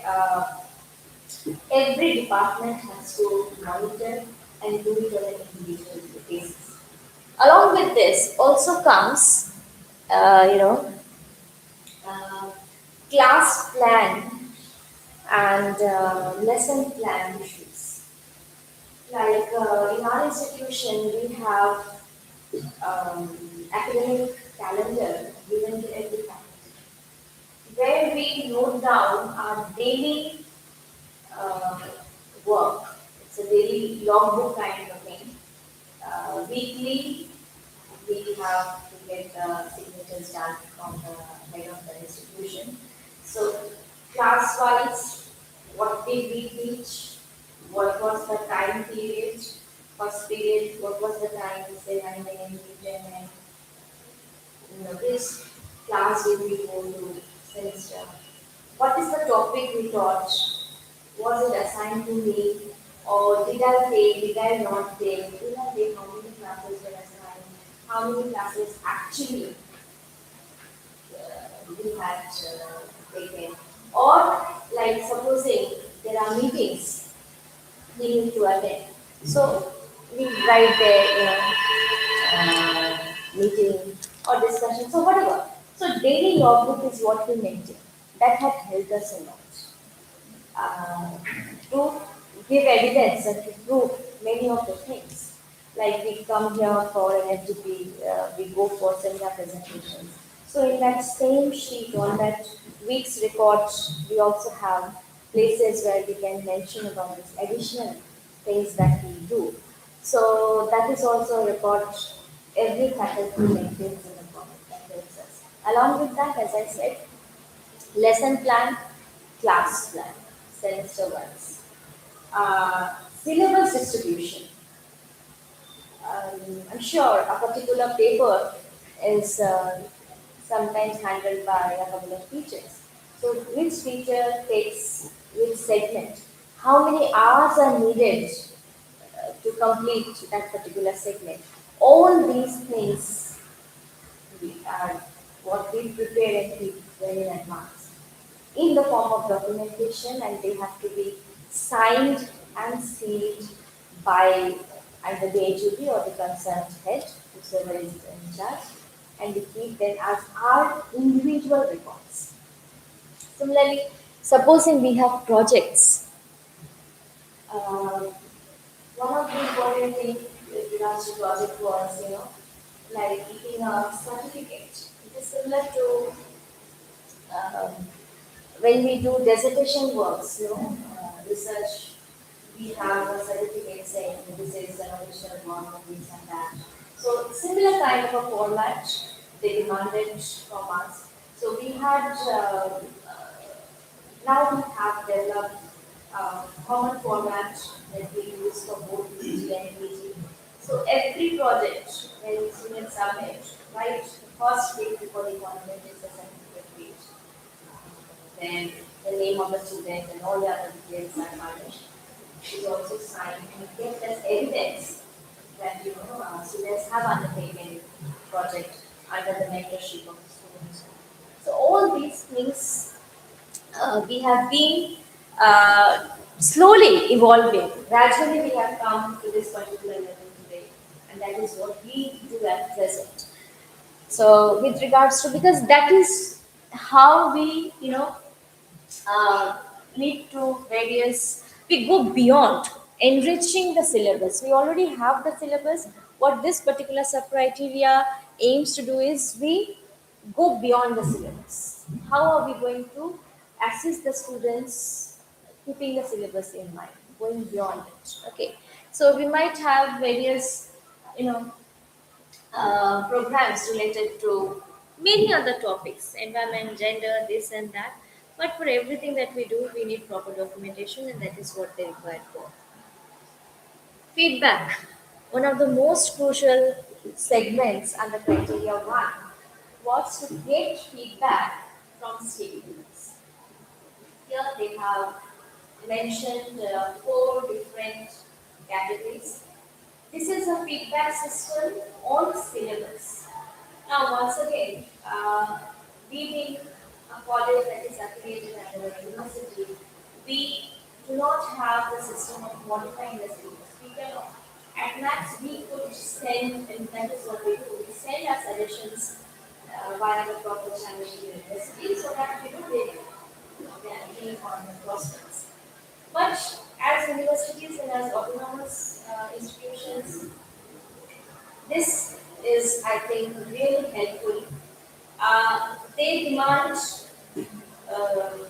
every department has to monitor and do it on an individual basis. Along with this also comes, uh, you know, uh, class plan and lesson plan issues. Like in our institution, we have academic calendar given to every faculty, where we note down our daily uh, work. It's a daily logbook kind of thing. Weekly, we have to get signatures done from the head of the institution. So, class-wise, what did we teach? What was the time period? First period, what was the time? Say 9 a.m. to 10 a.m. This class did we go to semester? What is the topic we taught? Was it assigned to me? Or did I take? Did I not take? Did I take? How many classes were assigned? How many classes actually we had taken? Or like supposing there are meetings we need to attend. So we write there, meeting or discussion, so whatever. So daily logbook is what we maintain. That had helped us a lot. To give evidence and to prove many of the things. like we come here for an FGP, we go for seminar presentations. So in that same sheet, on that week's report, we also have places where we can mention about this additional things that we do. So that is also a report every faculty maintains in the comment that helps us. Along with that, as I said, lesson plan, class plan, semester wise. Syllabus distribution. I'm sure a particular paper is sometimes handled by a couple of teachers. So which teacher takes which segment? How many hours are needed to complete that particular segment? All these things we are what we prepare and keep very in advance in the form of documentation, and they have to be signed and sealed by either the HUD or the concerned head, whichever is in charge, and we keep them as our individual records. Similarly, supposing we have projects, uh, one of the important things with regards to project was, like keeping a certificate. It is similar to um, when we do dissertation works, research, we have a certificate saying this is an original work of this and that. So similar kind of a format they demanded from us. So we had now we have developed common format that we use for both PG and PG. So every project when students submit, right, the first page before the content is the certificate page. Then the name of the student and all the other details are published. Is also signed and kept as evidence that students have undertaken project under the mentorship of the students. So all these things we have been slowly evolving. Gradually, we have come to this particular level today, and that is what we do at present. So, with regards to, because that is how we, uh, lead to various, we go beyond enriching the syllabus. We already have the syllabus. What this particular sub criteria aims to do is we go beyond the syllabus. How are we going to assist the students keeping the syllabus in mind, going beyond it? Okay, so we might have various, you know, programs related to many other topics, environment, gender, this and that. But for everything that we do, we need proper documentation, and that is what they require for. Feedback. One of the most crucial segments under criteria one was to get feedback from stakeholders. Here they have mentioned four different categories. This is a feedback system on syllabus. Now, once again, we being a college that is affiliated under a university, we do not have the system of modifying the syllabus. We cannot. At max, we could send, and that is what we do, we send our suggestions via the proper channel to the university so that they are being on the prospects. But as universities and as autonomous institutions, this is, I think, really helpful. They demand um,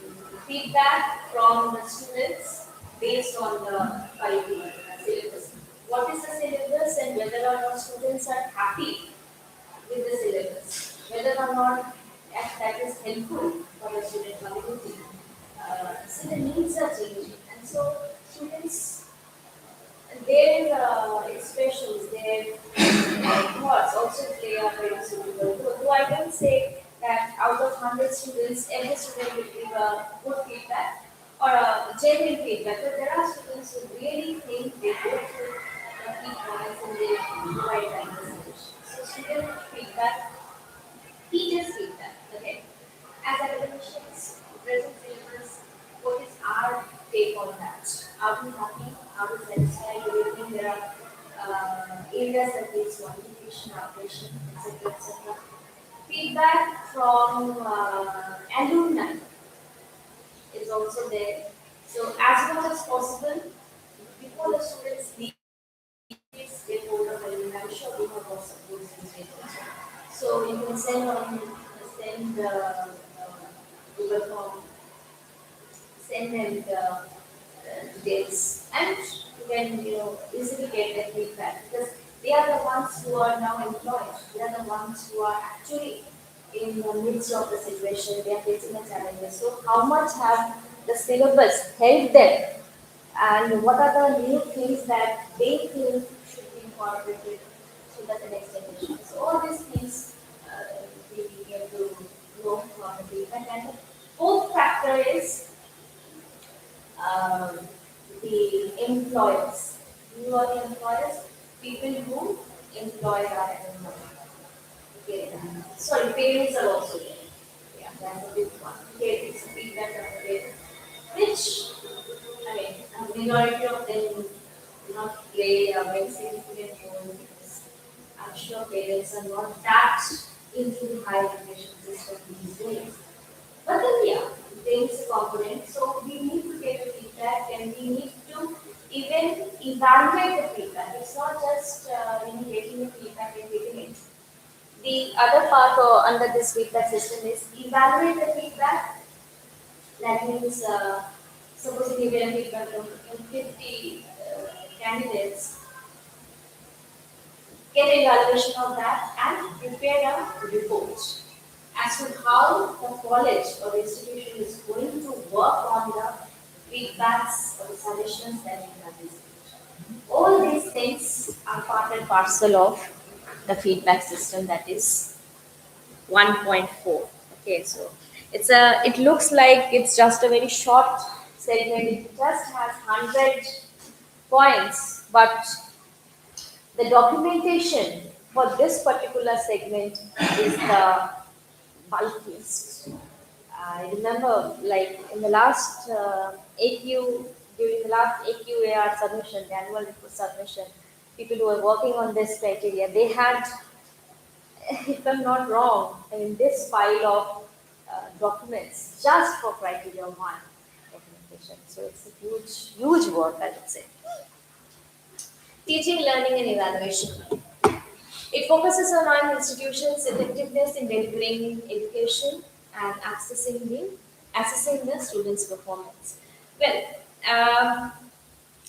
feedback from the students based on the curriculum syllabus. What is the syllabus and whether or not students are happy with the syllabus, whether or not that is helpful for the student community. So the needs are changing, and so students, their expressions, their thoughts also play a very suitable role. Though I don't say that out of 100 students, every student will give a good feedback or a genuine feedback, but there are students who really think they go through the key points and they provide that solution. So student feedback, teachers feedback, okay. As academicians, present syllabus, what is our take on that? Are we happy? Are we satisfied? Do we think there are areas that needs modification, operation, etc., etc.? Feedback from alumni is also there. So as much as possible, before the students leave, stakeholder send Google Form, send and details, and you can easily get the feedback because they are the ones who are now employed. They are the ones who are actually in the midst of the situation. They are facing the challenges. So how much have the syllabus helped them, and what are the new things that they think should be incorporated so that the next generation. So all these things we get to know from the feedback. And the fourth factor is um, the employers. Who are the employers? People who employ our okay. Sorry, parents are also there. Yeah, that's a big one. Parents, feedback on parents, which I mean, a majority of them do not play a very significant role because I'm sure parents are not that into the higher education system these days. But then, yeah, there is a component. So we need to get the feedback and we need to even evaluate the feedback. It's not just getting the feedback and getting it. The other part under this feedback system is evaluate the feedback. That means, supposing you get a feedback from 50 candidates, get evaluation of that and prepare a report as to how the college or the institution is going to work on the feedbacks or the suggestions that you have received. All these things are part and parcel of the feedback system, that is 1.4. Okay, so it looks like it's just a very short segment. It just has 100 points, but the documentation for this particular segment is the bulkiest. I remember, like in the last AQ, during the last AQAR submission, the annual report submission, people who were working on this criteria, they had, if I'm not wrong, I mean, this file of documents just for criteria one documentation. So it's a huge, huge work, I would say. Teaching, learning, and evaluation. It focuses on our institutions' effectiveness in delivering education and assessing the students' performance. Well,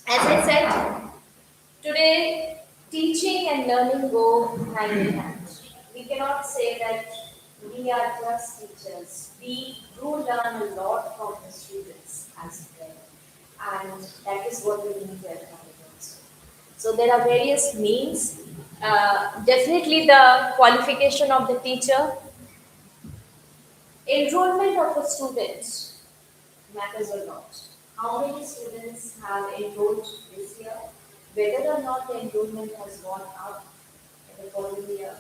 as I said, today teaching and learning go hand in hand. We cannot say that we are just teachers. We do learn a lot from the students as well, and that is what we need to acknowledge also. So there are various means. Definitely the qualification of the teacher, enrollment of a student matters a lot. How many students have enrolled this year? Whether or not the enrollment has gone up in the following year,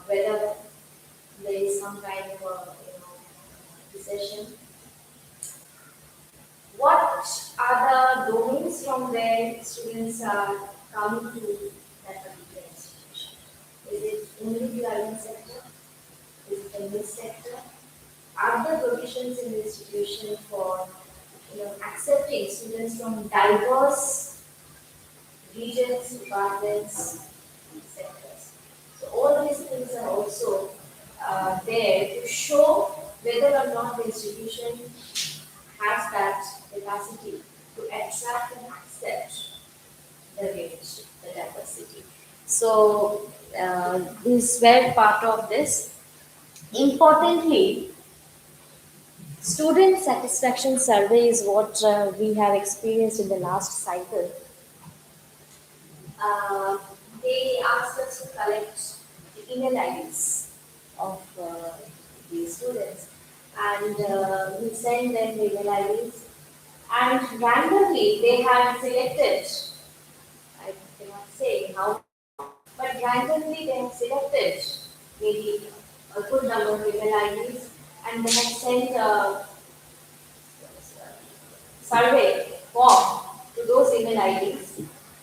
whether there is some kind of a recession. What are the domains from where students are coming to that particular institution? Is it only the guidance sector? Is it the mixed sector? Are there provisions in the institution for accepting students from diverse regions, departments, sectors? So all these things are also there to show whether or not the institution has that capacity to attract and accept the range, the diversity. So these were part of this. Importantly, student satisfaction survey is what we have experienced in the last cycle. Uh, they asked us to collect the email IDs of the students, and we sent them the email IDs, and randomly they had selected, I cannot say how, but randomly they have selected maybe a good number of email IDs, and they have sent a survey form to those email IDs,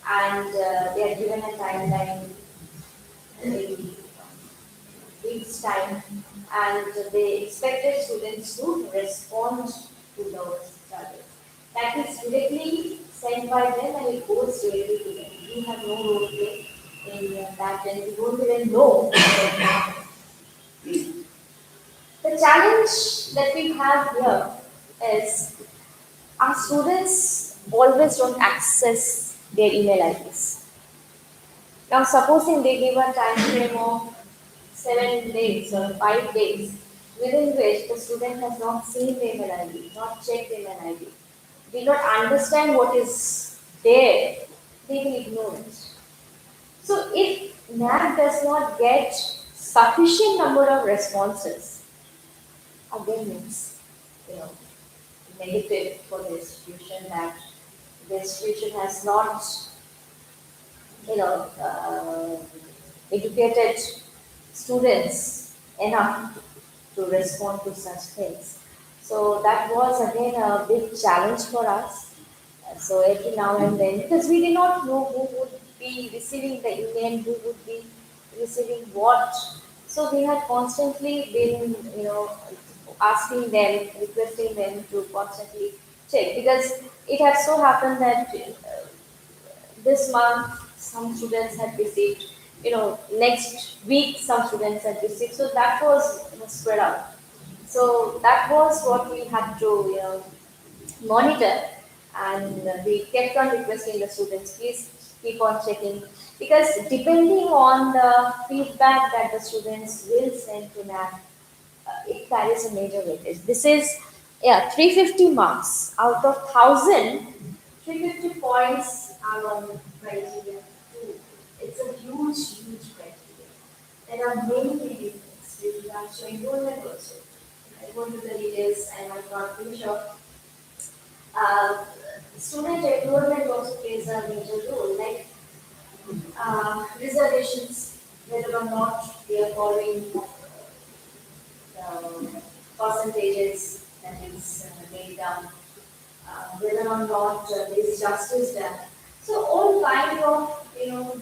and they are given a timeline, maybe weeks time, and they expected students to respond to those surveys. That is directly sent by them and it goes directly to them. We have no role play. in that and we don't even know. The challenge that we have here is our students always don't access their email IDs. Now, supposing they give a time frame of 7 days or 5 days, within which the student has not seen the email ID, not checked the email ID, will not understand what is there, they will ignore it. So, if NAB does not get sufficient number of responses, again it's negative for the institution that the institution has not educated students enough to respond to such things. So that was again a big challenge for us. So every now and then, because we did not know who would be receiving the email, who would be receiving what. So we had constantly been, asking them, requesting them to constantly check because it had so happened that this month some students had received, next week some students had received. So that was spread out. So that was what we had to, monitor, and we kept on requesting the students, please keep on checking because depending on the feedback that the students will send to NAC, it carries a major weightage. This is, 350 marks out of 1,000. 350 points are on criteria 2. It's a huge, huge criteria. There are many, many things with regards to enrollment also. I go into the details and I'm not finish off. Uh, Student enrollment also plays a major role, like reservations, whether or not they are following percentages that is laid down, whether or not there is justice done. So all kind of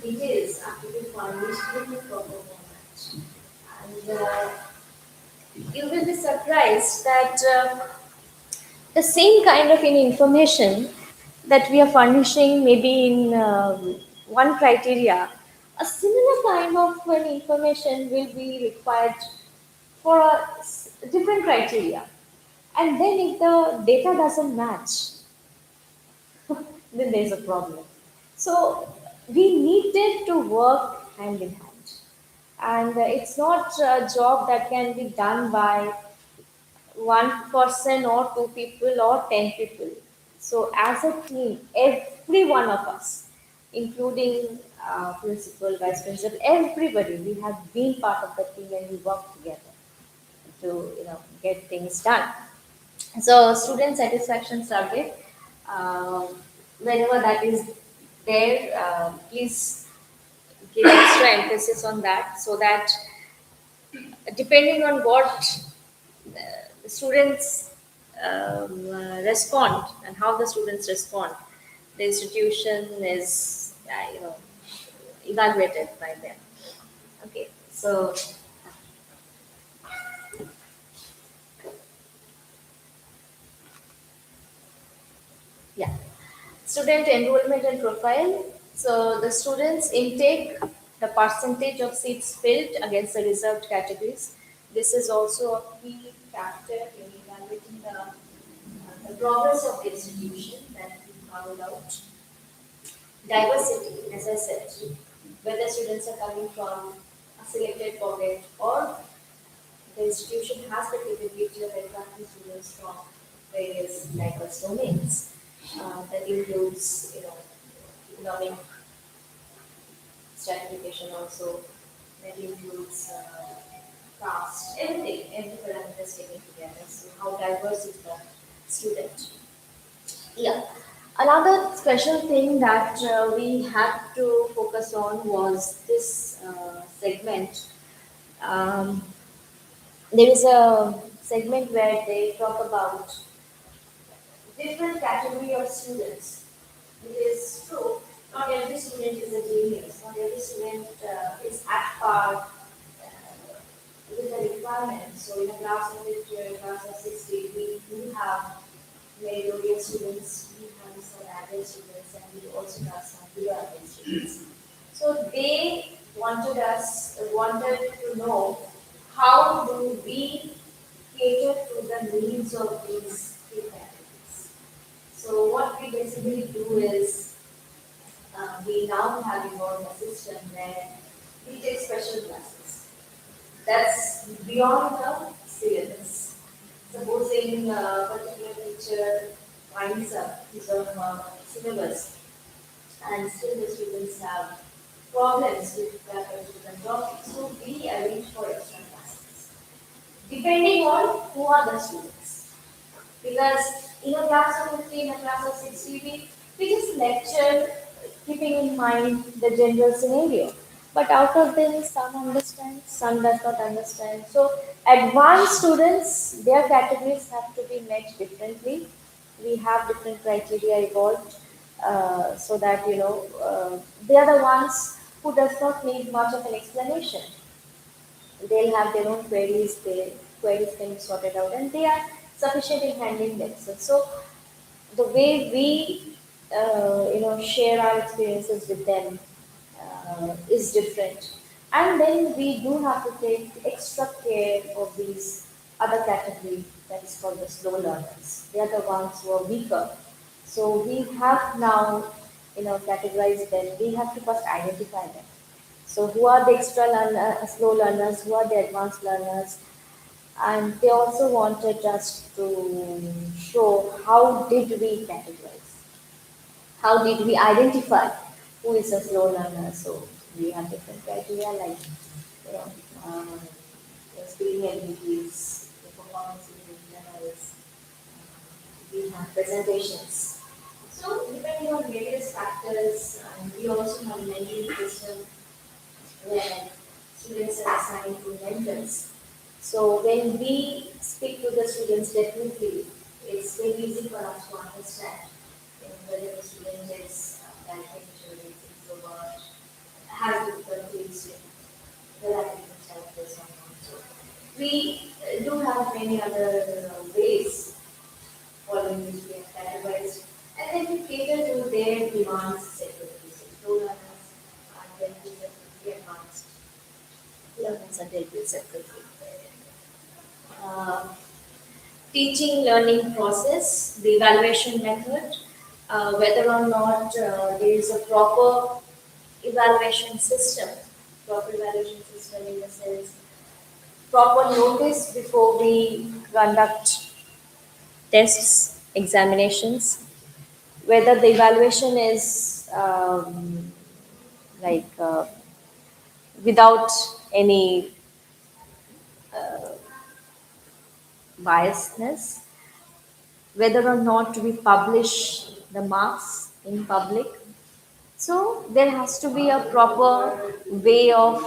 details have to be furnished in the proper format. And you will be surprised that the same kind of information that we are furnishing maybe in one criteria, a similar kind of information will be required for a different criteria. And then if the data doesn't match, then there's a problem. So we needed to work hand in hand. And it's not a job that can be done by one person or two people or 10 people. So as a team, every one of us, including principal, vice principal, everybody, we have been part of the team and we work together to get things done. So student satisfaction survey, uh, whenever that is there, please give extra emphasis on that so that depending on what the students respond and how the students respond, the institution is evaluated by them. Okay, so yeah. Student enrollment and profile. So the students intake, the percentage of seats filled against the reserved categories. This is also a key factor in evaluating the progress of the institution that we found out. Diversity, as I said, whether students are coming from a selected pocket or the institution has the capability of attracting students from various diverse domains. That includes, economic stratification also. That includes caste, everything, every parameter is taken together. So how diverse is the student? Yeah. Another special thing that we had to focus on was this segment. Um, there is a segment where they talk about different category of students. It is true, not every student is a genius, not every student is at par with the requirements. So in a class of 50 or a class of 60, we do have meritorious students, we have some average students, and we also have some below average students. So So they wanted to know how do we cater to the needs of these three categories. So what we basically do is we now have evolved a system where we take special classes. That's beyond the syllabus. Supposing a particular teacher winds up his own syllabus and still the students have problems with that particular topic, so we arrange for extra classes depending on who are the students. Because in a class of 50, in a class of 60, we just lecture keeping in mind the general scenario. But out of them, some understand, some does not understand. So advanced students, their categories have to be met differently. We have different criteria evolved so that they are the ones who does not need much of an explanation. They'll have their own queries, their queries can be sorted out, and they are sufficient in handling themselves. So the way we, share our experiences with them is different. And then we do have to take extra care of these other category that is called the slow learners. They are the ones who are weaker. So we have now, categorized them. We have to first identify them. So who are the slow learners, who are the advanced learners, and they also wanted us to show how did we categorize, how did we identify who is a slow learner. So we have different criteria like you know, um, speaking abilities, the performance levels, we have presentations. So depending on various factors, we also have mentoring system where students are assigned to mentors. So when we speak to the students definitely, it's very easy for us to understand whether the student is intellectually introvert, has difficulties with relating himself to someone. So we do have many other ways following which we have categorized, and then we cater to their demands separately. So slow learners are then separately, advanced learners are dealt with separately. Uh, Teaching learning process, the evaluation method, whether or not there is a evaluation system, proper evaluation system in the sense proper notice before we conduct tests, examinations, whether the evaluation is like without any biasness, whether or not we publish the marks in public. So there has to be a proper way of,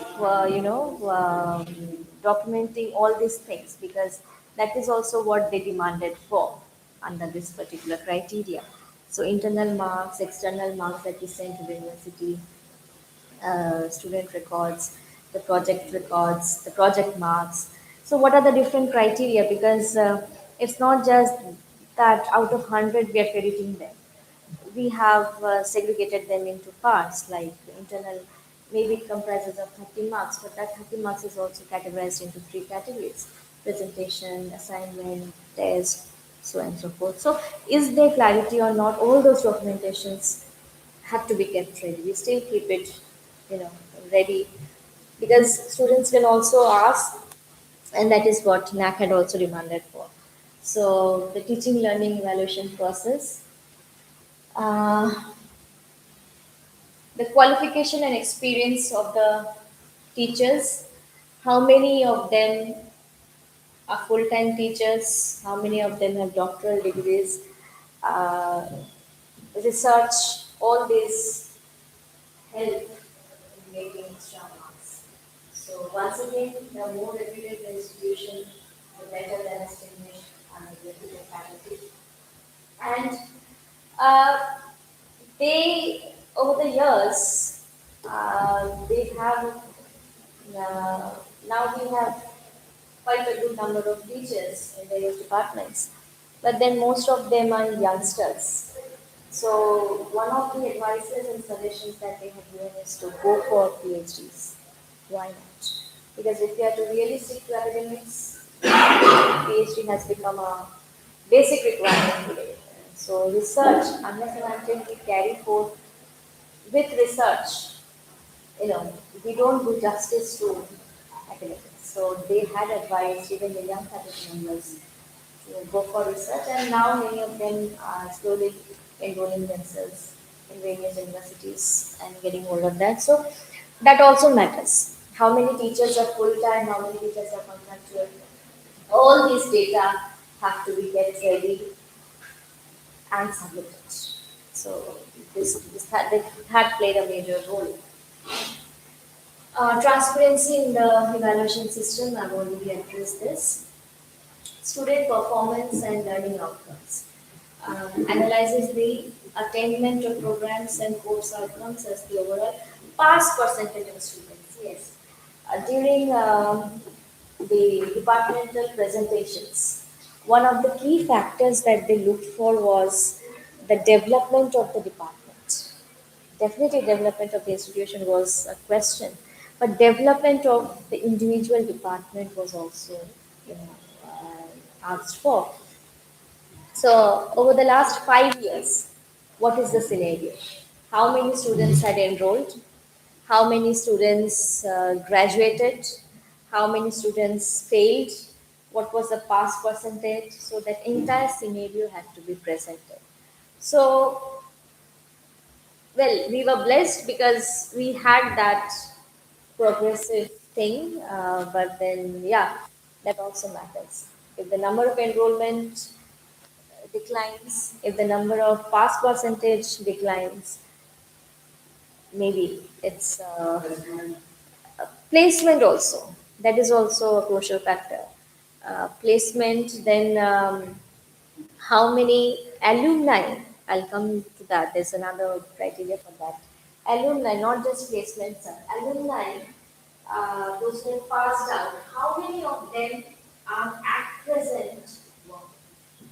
documenting all these things because that is also what they demanded for under this particular criteria. So internal marks, external marks that we send to the university, student records, the project records, the project marks. So, what are the different criteria? Because it's not just that out of 100 we are crediting them. We have segregated them into parts like internal, maybe it comprises of 30 marks, but that 30 marks is also categorized into three categories: presentation, assignment, test, so on and so forth. So, is there clarity or not? All those documentations have to be kept ready. We still keep it, you know, ready because students can also ask, and that is what NAC had also demanded for. So the teaching learning evaluation process, uh, the qualification and experience of the teachers, how many of them are full-time teachers, how many of them have doctoral degrees, uh, research, all these help in making extra marks. So once again, the more reputed the institution, the better the distinguished and the reputed faculty. And uh, they, over the years, they have, uh, now we have quite a good number of teachers in various departments, but then most of them are youngsters. So one of the advices and suggestions that they have given is to go for PhDs. Why not? Because if you have to really stick to academics, PhD has become a basic requirement today. So research, unless and until we carry forth with research, we don't do justice to academics. So they had advised even the young faculty members to go for research, and now many of them are slowly enrolling themselves in various universities and getting hold of that. So that also matters. How many teachers are full time? How many teachers are contractual? All these data have to be kept ready and submitted. So this had played a major role. Transparency in the evaluation system, I've already addressed this. Student performance and learning outcomes. Analyzes the attainment of programs and course outcomes as the overall pass percentage of students. Yes. During the departmental presentations, one of the key factors that they looked for was the development of the department. Definitely, development of the institution was a question, but development of the individual department was also, asked for. So, over the last 5 years, what is the scenario? How many students had enrolled? How many students graduated? How many students failed? What was the pass percentage? So, that entire scenario had to be presented. So, well, we were blessed because we had that progressive thing, but then, yeah, that also matters. If the number of enrollment declines, if the number of pass percentage declines, maybe it's placement also. That is also a crucial factor. Placement, then how many alumni? I'll come to that. There's another criteria for that. Alumni, not just placements, alumni, those who have passed out, how many of them are at present working?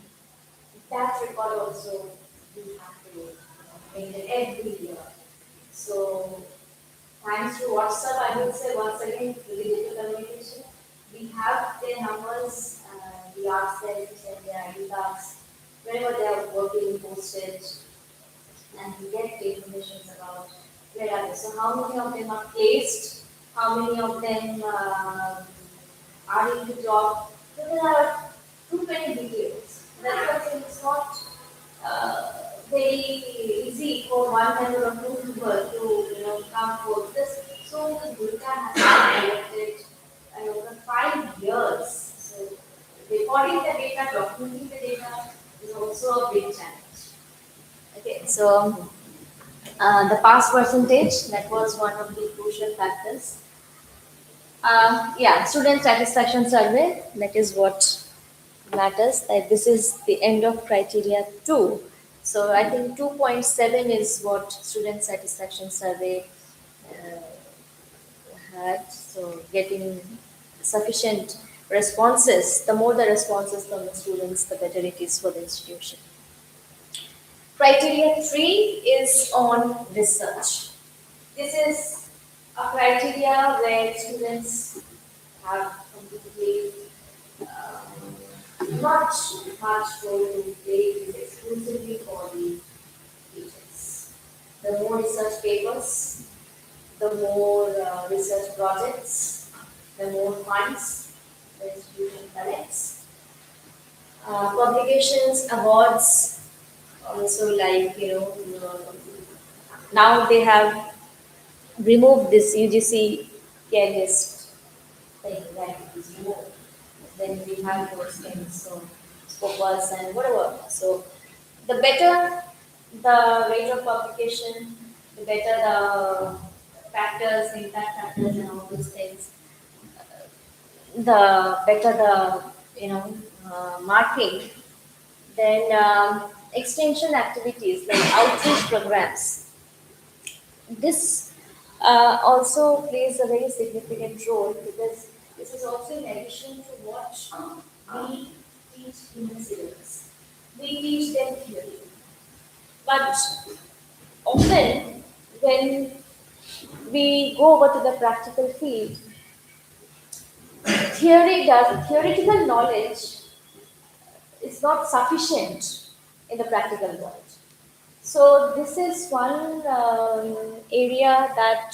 That record also we have to maintain every year. So thanks to WhatsApp, I would say once again, the digital communication, we have their numbers, we ask them to send their ID cards, wherever they are working, posted, and we get the information about where are they. So how many of them are placed, how many of them are in the job. So there are too many details. That's why it's not very easy for one member of two people to come for this. So the data has been collected over 5 years. So recording the data, documenting the data is also a big challenge. Okay, so the pass percentage, that was one of the crucial factors. Yeah, student satisfaction survey, that is what matters. That this is the end of criteria 2. So I think 2.7 is what student satisfaction survey had. So getting sufficient responses, the more the responses from the students, the better it is for the institution. Criteria 3 is on research. This is a criteria where students have completely much role to play. It is exclusively for the teachers. The more research papers, the more research projects, the more funds the institution collects. Publications, awards, also like now they have removed this UGC care list thing, right? It is removed. Then we have those things, so scopus and whatever. So the better the rate of publication, the better the factors, impact factors, and all those things, the better the marking. Then extension activities like outreach programs. This also plays a very significant role because this is also in addition to what we teach in the syllabus. We teach them theory. But often, when we go over to the practical field, theoretical knowledge is not sufficient in the practical world. So this is one area that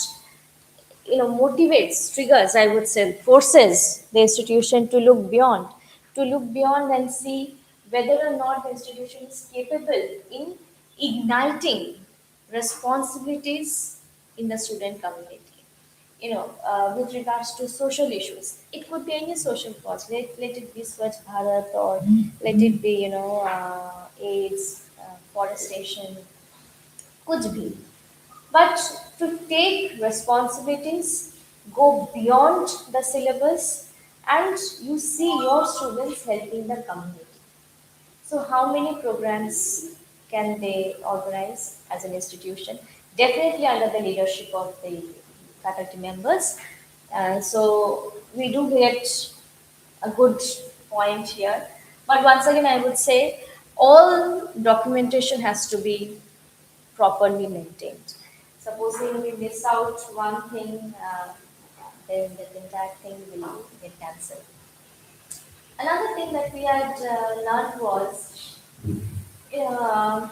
motivates, triggers, I would say, forces the institution to look beyond and see whether or not the institution is capable in igniting responsibilities in the student community. With regards to social issues, it could be any social cause. Let it be Swachh Bharat, or let it be, AIDS, forestation, could be. But to take responsibilities, go beyond the syllabus, and you see your students helping the community. So, how many programs can they organize as an institution? Definitely under the leadership of the faculty members. So, we do get a good point here. But once again, I would say all documentation has to be properly maintained. Supposing we miss out one thing, then the entire thing will get cancelled. Another thing that we had learned was uh,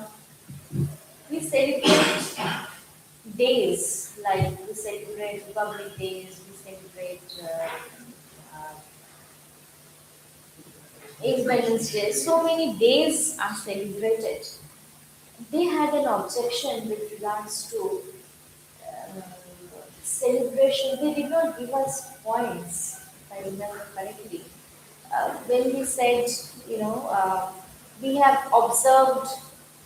we celebrate days, like we celebrate Republic Days, we celebrate Independence Day. So many days are celebrated. They had an objection with regards to uh, celebration. They did not give us points, if I remember correctly. When we said, we have observed,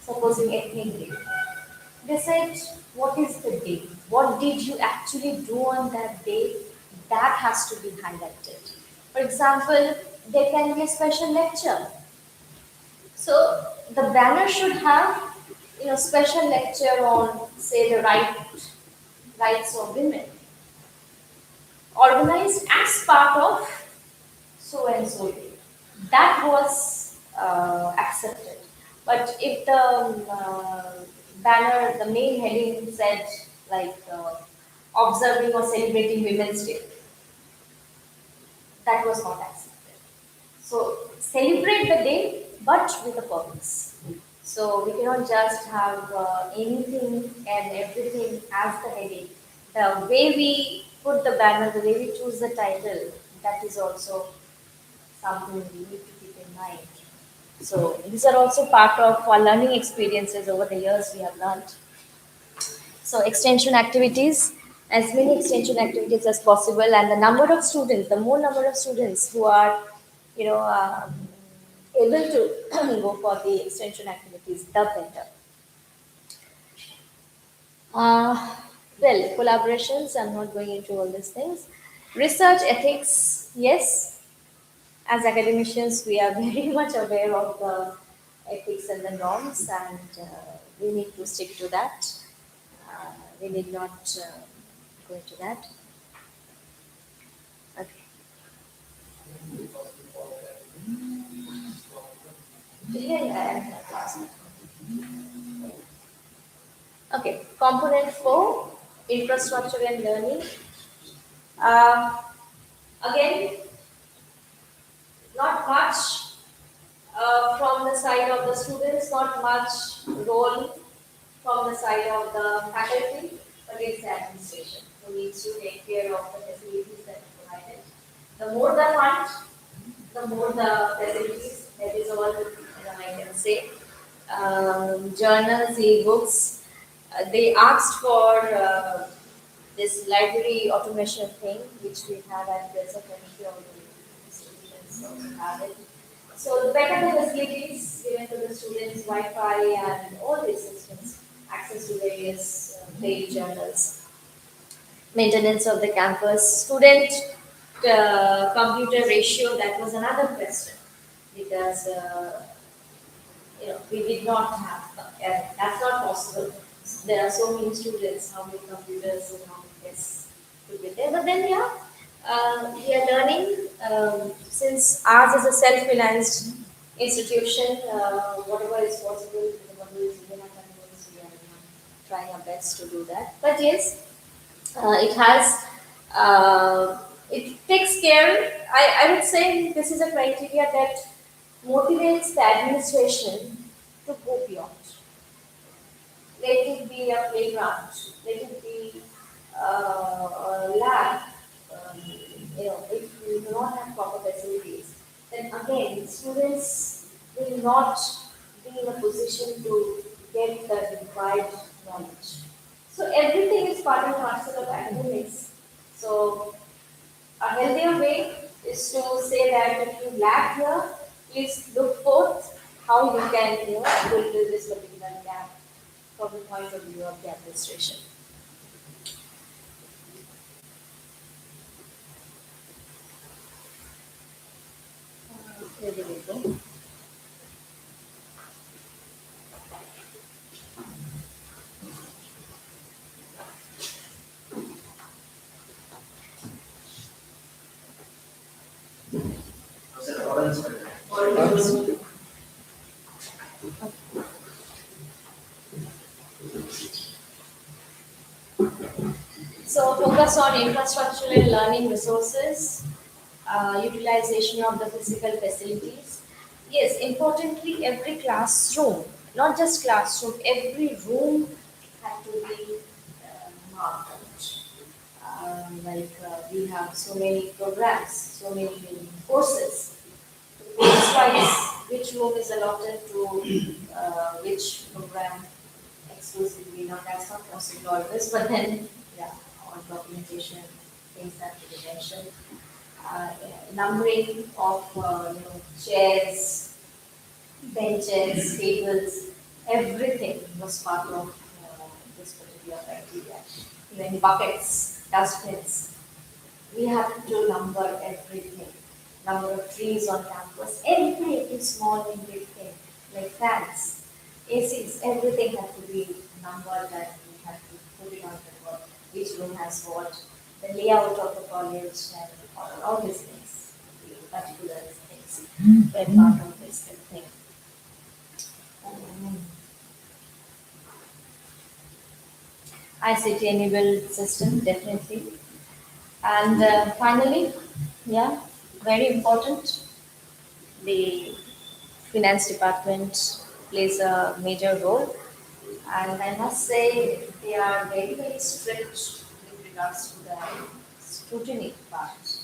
supposing ethnic day, they said, what is the day? What did you actually do on that day? That has to be highlighted. For example, there can be a special lecture. So the banner should have, special lecture on, say, the rights of women, organized as part of so and so day. That was accepted. But if the banner, the main heading said like observing or celebrating Women's Day, that was not accepted. So celebrate the day, but with a purpose. So we cannot just have anything and everything as the heading. The way we put the banner, the way we choose the title, that is also something we need to keep in mind. So these are also part of our learning experiences over the years we have learned. So extension activities, as many extension activities as possible, and the number of students, the more number of students who are, you know, able to go for the extension activities, the better. Uh, well, collaborations, I'm not going into all these things. Research ethics, yes, as academicians, we are very much aware of the ethics and the norms, and we need to stick to that. We need not go into that. Okay. Yeah, yeah. Okay. Component 4, infrastructure and learning. Uh, Again, not much from the side of the students, not much role from the side of the faculty, but it's the administration who needs to take care of the facilities that are provided. The more the fund, the more the facilities. That is all I can say. Journals, e-books. They asked for this library automation thing, which we have at present, and few of the institutions also have it. So the better the facilities given to the students, Wi-Fi and all these systems, access to various paid journals, maintenance of the campus, student computer ratio, that was another question because we did not have, that's not possible. There are so many students, how many computers and how many desks could be there. But then, yeah, we are learning, since ours is a self-financed institution, whatever is possible, whatever is given, trying our best to do that. But yes, it has, it takes care. I would say this is a criteria that motivates the administration to go beyond. Let it be a playground, let it be a lab. If we do not have proper facilities, then again, students will not be in a position to get the required knowledge. So everything is part and parcel of academics. So a healthier way is to say that if you lack here, please look forth how you can, fulfill this particular gap from the point of view of the administration. Where did it go? Sir, Lawrence. So focus on infrastructural and learning resources, utilization of the physical facilities. Yes, importantly, every classroom, not just classroom, every room had to be marked out. We have so many programs, so many courses. Course wise, which room is allotted to which program exclusively, not that's not possible always, but then, yeah, on documentation, things have to be mentioned. Numbering of, chairs, benches, tables, everything was part of this particular criteria. Even buckets, dustbins, we have to number everything. Number of trees on campus, every small and big thing, like fans, ACs, everything had to be numbered and we had to put it on record. Which room has what, the layout of the college and all these things, the particular things were part of this thing. Um, ICT enabled system, definitely. And finally, yeah, very important, the finance department plays a major role. And I must say, they are very, very strict with regards to the scrutiny part.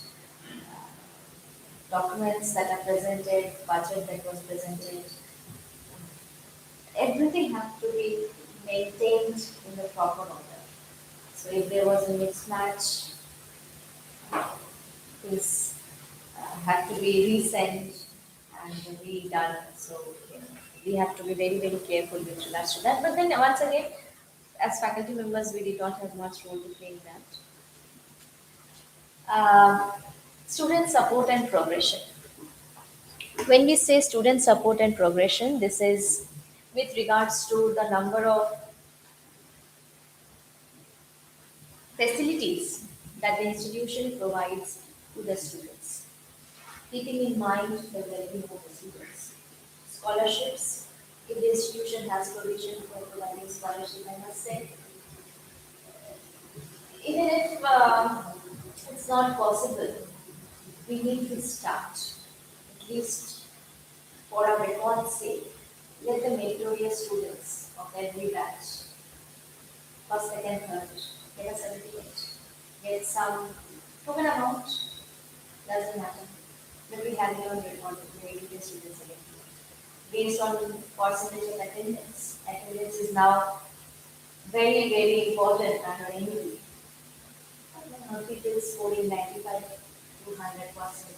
Documents that are presented, budget that was presented, everything has to be maintained in the proper order. So if there was a mismatch, things had to be resent and redone. So we have to be very, very careful with regards to that. But then once again, as faculty members, we did not have much role to play in that. Student support and progression. When we say student support and progression, this is with regards to the number of facilities that the institution provides to the students, keeping in mind the well-being of the students. Scholarships, if the institution has provision for providing scholarship, I must say, even if it's not possible, we need to start, at least for our record's sake, let the meritorious students of every batch, first, second, third, get a certificate, get some token amount, doesn't matter. But we have it on record, meritorious students again. Based on percentage of attendance. Attendance is now very, very important under NUP. People scoring 95 to 100%.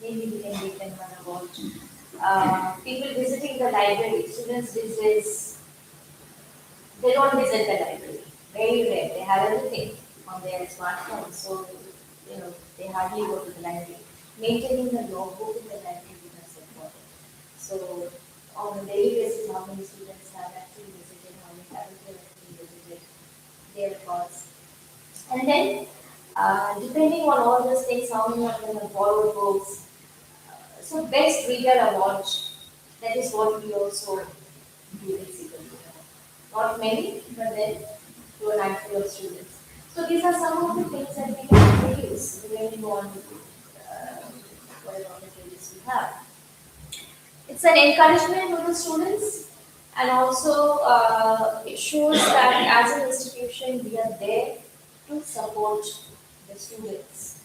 Maybe we can give them one award. People visiting the library, students these days, they don't visit the library. Very rare. They have everything on their smartphone, so they hardly go to the library. Maintaining the logbook in the library becomes important. So on a daily basis, how many students have actually visited, how many haven't actually visited their records. And then, depending on all those things, how many of them have borrowed books. So best reader award, that is what we also do basically. Not many, but then to an handful of students. So these are some of the things that we can introduce depending on whatever opportunities we have. It's an encouragement to the students, and also it shows that as an institution we are there to support the students.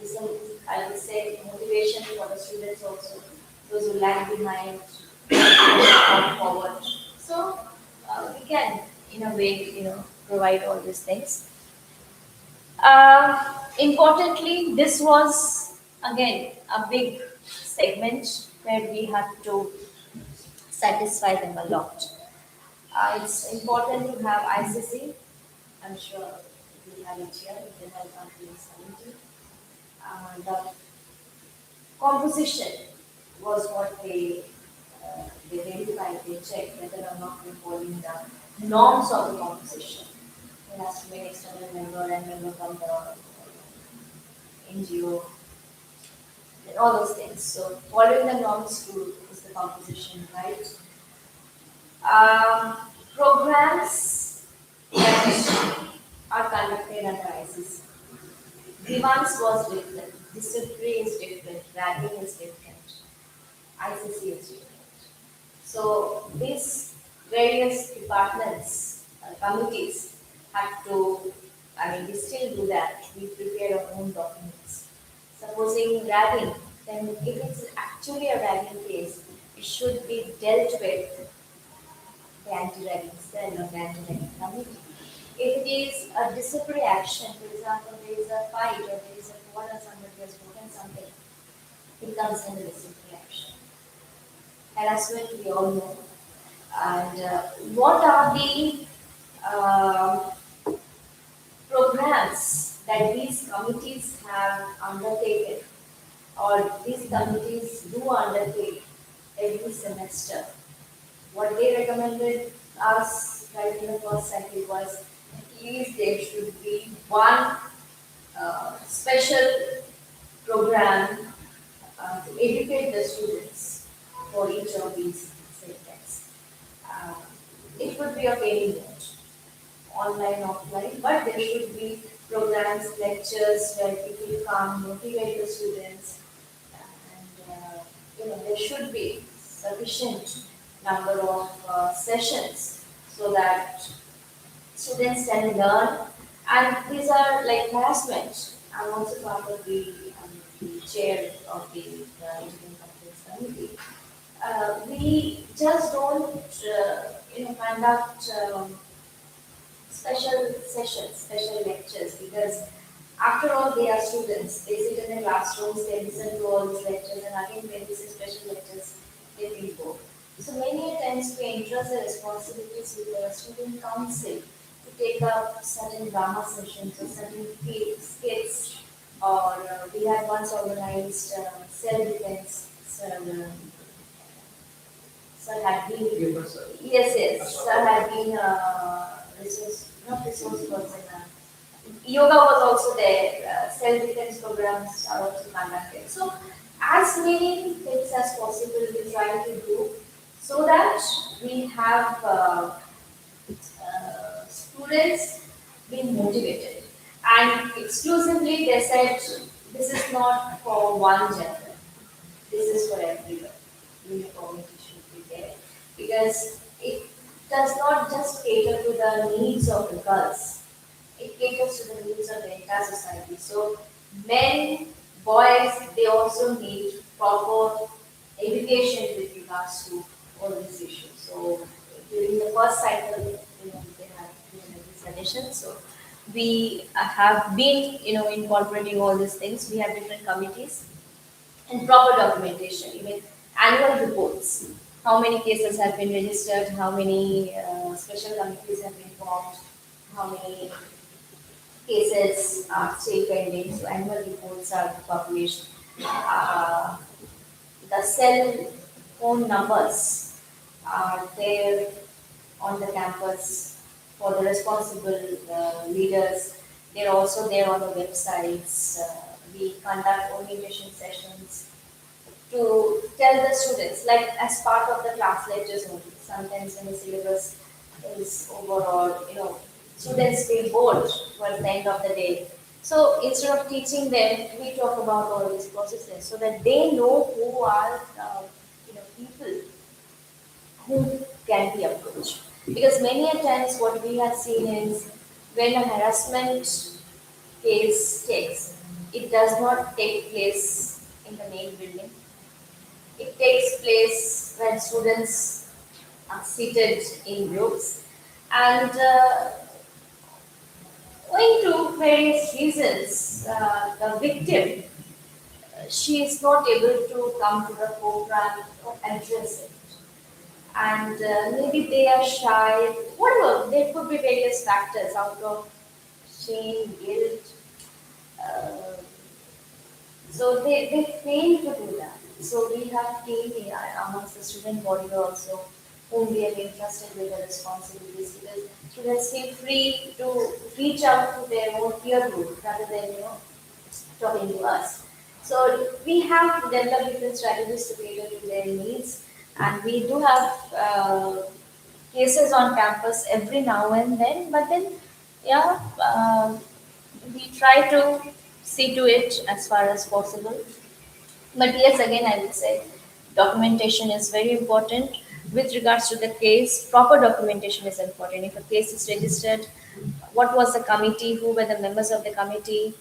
This is, I would say, motivation for the students also, those who lag behind, come forward. So we can, in a way, provide all these things. Importantly, this was again a big segment where we had to satisfy them a lot. It's important to have ICC. I'm sure we have it here, the Health Confidence Committee. The composition was what they verified, they checked whether or not we're following the norms of the composition. There has to be an external member and member from the NGO and all those things. So following the norms to is the composition, right? Programs that are conducted under ICC. Grievance was different, disciplinary is different, ragging is different, ICC is different. So these various departments, committees have to, we still do that. We prepare our own documents. Supposing ragging, then if it's actually a ragging case, it should be dealt with the anti-ragging cell or the anti-ragging committee. If it is a disciplinary action, for example, there is a fight or there is a fall or somebody has broken something, it comes under disciplinary action. Harassment, we all know. And what are the uh, programs that these committees have undertaken or these committees do undertake every semester? What they recommended us right in the first cycle was at least there should be one special program to educate the students for each of these segments. Uh, it could be of any mode, online, offline, but there should be programs, lectures where people come, motivate the students, and there should be sufficient number of sessions so that students can learn. And these are like harassment. I'm also part of the chair of the Indian Complaints Committee. We just don't, conduct special sessions, special lectures, because after all, they are students. They sit in the classrooms, they listen to all these lectures, and again, when this is special lectures, they feel bored. So many a times we entrust the responsibilities with the student council to take up certain drama sessions or certain skits, or we had once organized self-defense. Sir had been, yes, sir had been not resource person. Yoga was also there. Self-defense programs are also conducted. So, as many things as possible we try to do so that we have students being motivated. And exclusively, they said this is not for one gender. This is for everyone. Uniformity should be there because it does not just cater to the needs of the girls. It caters to the needs of the entire society. So men, boys, they also need proper education with regards to all these issues. So during the first cycle, they have given these suggestions. So we have been, incorporating all these things. We have different committees and proper documentation, even annual reports. How many cases have been registered? How many special committees have been formed? How many cases are still pending? So annual reports are published. The cell phone numbers are there on the campus for the responsible leaders. They're also there on the websites. We conduct orientation sessions to tell the students, like as part of the class lectures only. Sometimes when the syllabus is over, or students feel bored towards the end of the day. So instead of teaching them, we talk about all these processes so that they know who are people who can be approached. Because many a times what we have seen is when a harassment case takes, it does not take place in the main building. It takes place when students are seated in groups, and owing to various reasons, the victim, she is not able to come to the forefront or address it. And maybe they are shy, whatever. There could be various factors out of shame, guilt. Uh, so they fail to do that. So we have team here amongst the student body also, whom we have entrusted with the responsibilities, because students feel free to reach out to their own peer group rather than talking to us. So we have developed different strategies to cater to their needs, and we do have cases on campus every now and then. But then, yeah, we try to see to it as far as possible. But yes, again, I would say documentation is very important. With regards to the case, proper documentation is important. If a case is registered, what was the committee, who were the members of the committee,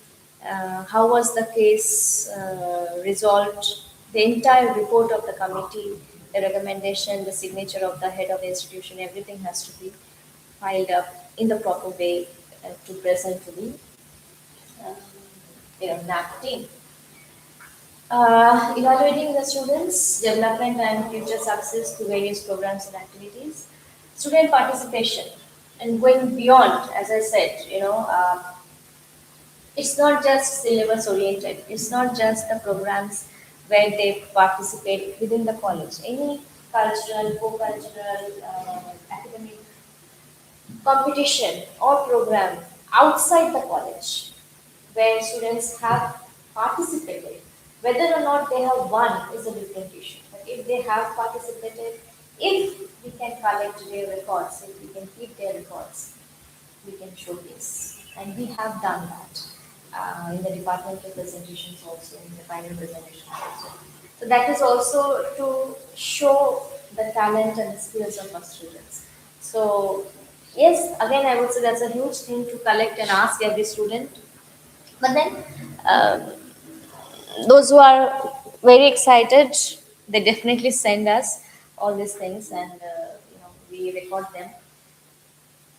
how was the case resolved, the entire report of the committee, the recommendation, the signature of the head of the institution, everything has to be filed up in the proper way to present to the uh, NAC team. Evaluating the students' development and future success through various programs and activities. Student participation and going beyond, as I said, it's not just syllabus oriented. It's not just the programs where they participate within the college. Any cultural, co-cultural, academic competition or program outside the college where students have participated. Whether or not they have won is a different issue. But if they have participated, if we can collect their records, if we can keep their records, we can showcase. And we have done that in the departmental presentations also, in the final presentation also. So that is also to show the talent and the skills of our students. So yes, again I would say that's a huge thing to collect and ask every student. But then those who are very excited, they definitely send us all these things, and we record them,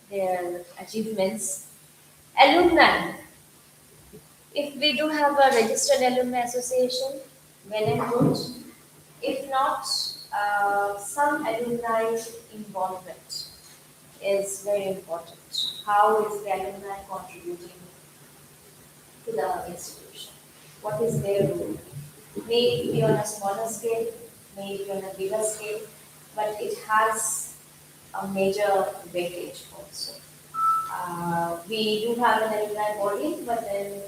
their achievements. Alumni. If we do have a registered alumni association, well and good. If not, some alumni involvement is very important. How is the alumni contributing to the institution? What is their role? May it be on a smaller scale, may it be on a bigger scale, but it has a major weightage also. We do have an alumni body, but then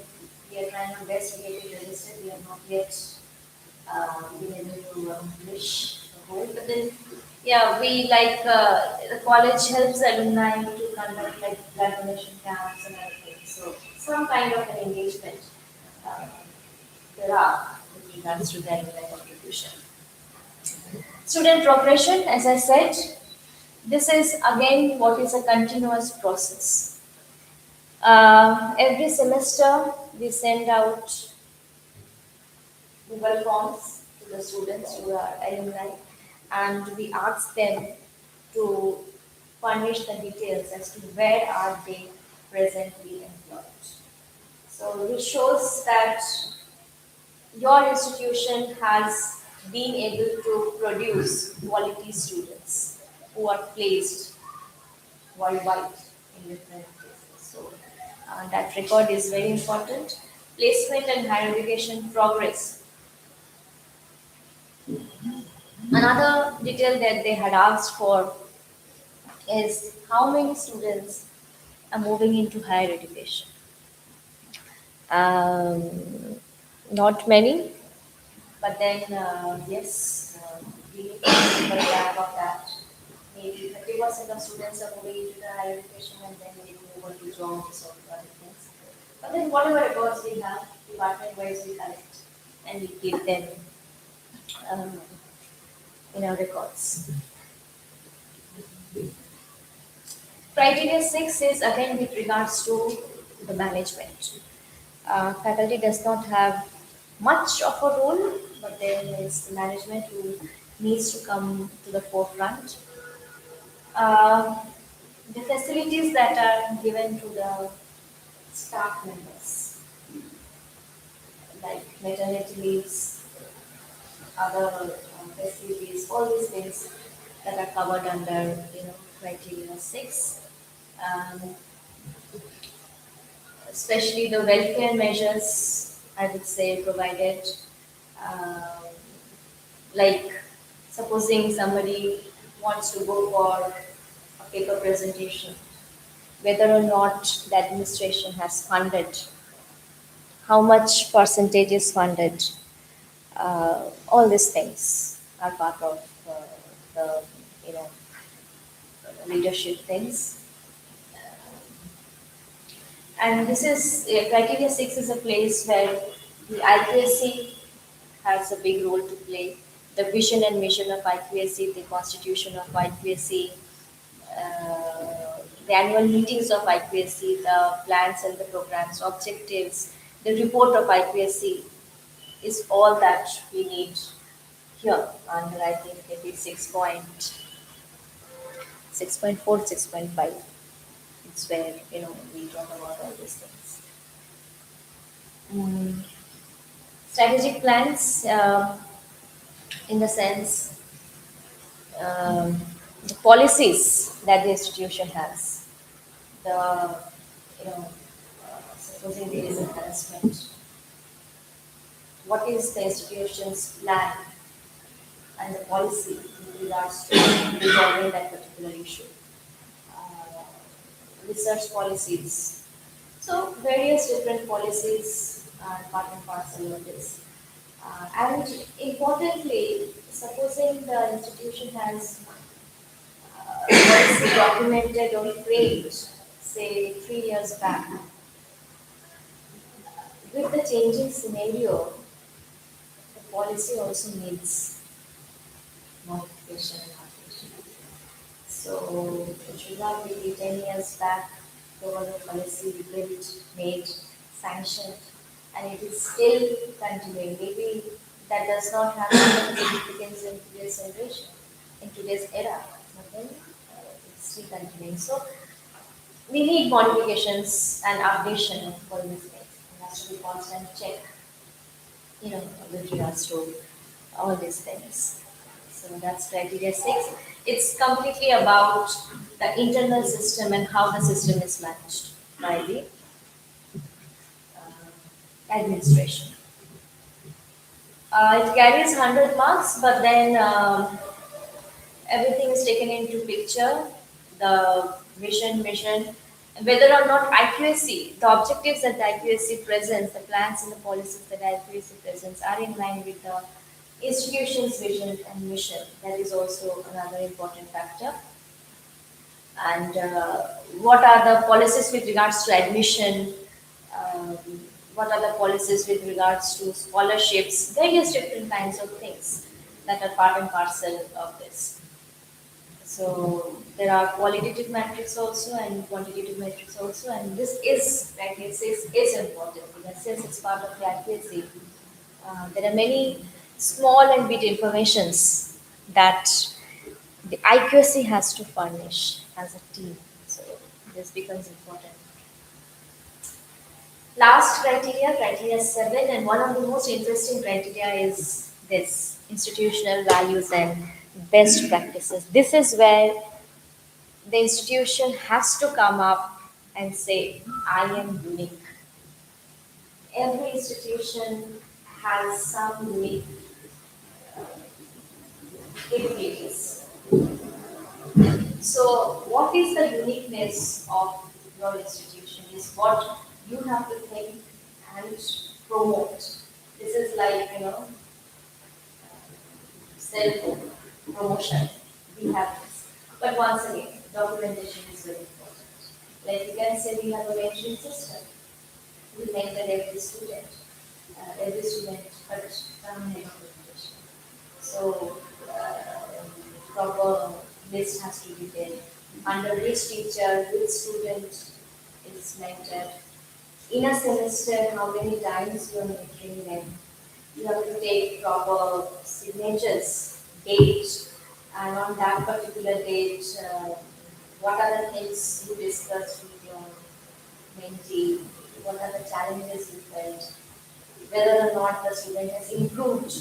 we are trying our best to get it registered. We have not yet been able to accomplish the goal. But then, yeah, we like the college helps alumni to conduct like blood donation camps and other things. So some kind of an engagement uh, there are with regards to the alumni contribution. Student progression, as I said, this is again what is a continuous process. Every semester, we send out Google Forms to the students who are alumni, and we ask them to furnish the details as to where are they presently employed. So this shows that your institution has been able to produce quality students who are placed worldwide in different places. So that record is very important. Placement and higher education progress. Another detail that they had asked for is how many students are moving into higher education. Not many. But then, yes, we need to keep a track of that. Maybe 30% of students are moving into the higher education and then they move on to jobs or other things. But then whatever records we have, department-wise we collect and we keep them um, in our records. Criteria 6 is again with regards to the management. Faculty does not have much of a role, but then it's the management who needs to come to the forefront. Uh, the facilities that are given to the staff members, like maternity leaves, other facilities, all these things that are covered under criteria 6. Um, Especially the welfare measures, I would say, provided, um, like supposing somebody wants to go for a paper presentation, whether or not the administration has funded, how much percentage is funded, all these things are part of the you know leadership things. And this is criteria 6 is a place where the IQSC has a big role to play. The vision and mission of IQSC, the constitution of IQSC, the annual meetings of IQSC, the plans and the programs, objectives, the report of IQSC is all that we need here under I think maybe 6.4, 6.5. It's where we talk about all these things. Mm. Strategic plans, in the sense, um, the policies that the institution has. The supposing there is a harassment, what is the institution's plan and the policy with regards to resolving that particular issue? Uh, Research policies. So various different policies are part and parcel of this. And importantly, supposing the institution has policy documented or framed, say 3 years back, with the changing scenario, the policy also needs modification and updation. So it should not be 10 years back, there was a policy built, made, sanctioned, and it is still continuing. Maybe that does not have much significance in today's generation, in today's era, but then it's still continuing. So we need modifications and updation for these things. There has to be constant check, with regards to all these things. So that's criteria 6. It's completely about the internal system and how the system is managed by the administration. It carries 100 marks, but then everything is taken into picture, the vision, mission, and whether or not IQSC, the objectives that the IQSC presents, the plans and the policies that IQSC presents are in line with the institution's vision and mission. That is also another important factor. And what are the policies with regards to admission, um, what are the policies with regards to scholarships, various different kinds of things that are part and parcel of this. So there are qualitative metrics also and quantitative metrics also, and this is is important because since it's part of the accuracy, there are many small and big informations that the accuracy has to furnish as a team. So this becomes important. Last criteria, criteria 7, and one of the most interesting criteria is this institutional values and best practices. This is where the institution has to come up and say, I am unique. Every institution has some unique capabilities. So, what is the uniqueness of your institution is what you have to think and promote. This is like, self-promotion. We have this. But once again, documentation is very important. Like you can say we have a mentoring system. We mentor every student. Every student but some kind of documentation. So proper list has to be there. Under which teacher, which student is mentored. In a semester, how many times you are mentoring them. You have to take proper signatures, date, and on that particular date, what are the things you discussed with your mentee, what are the challenges you felt, whether or not the student has improved,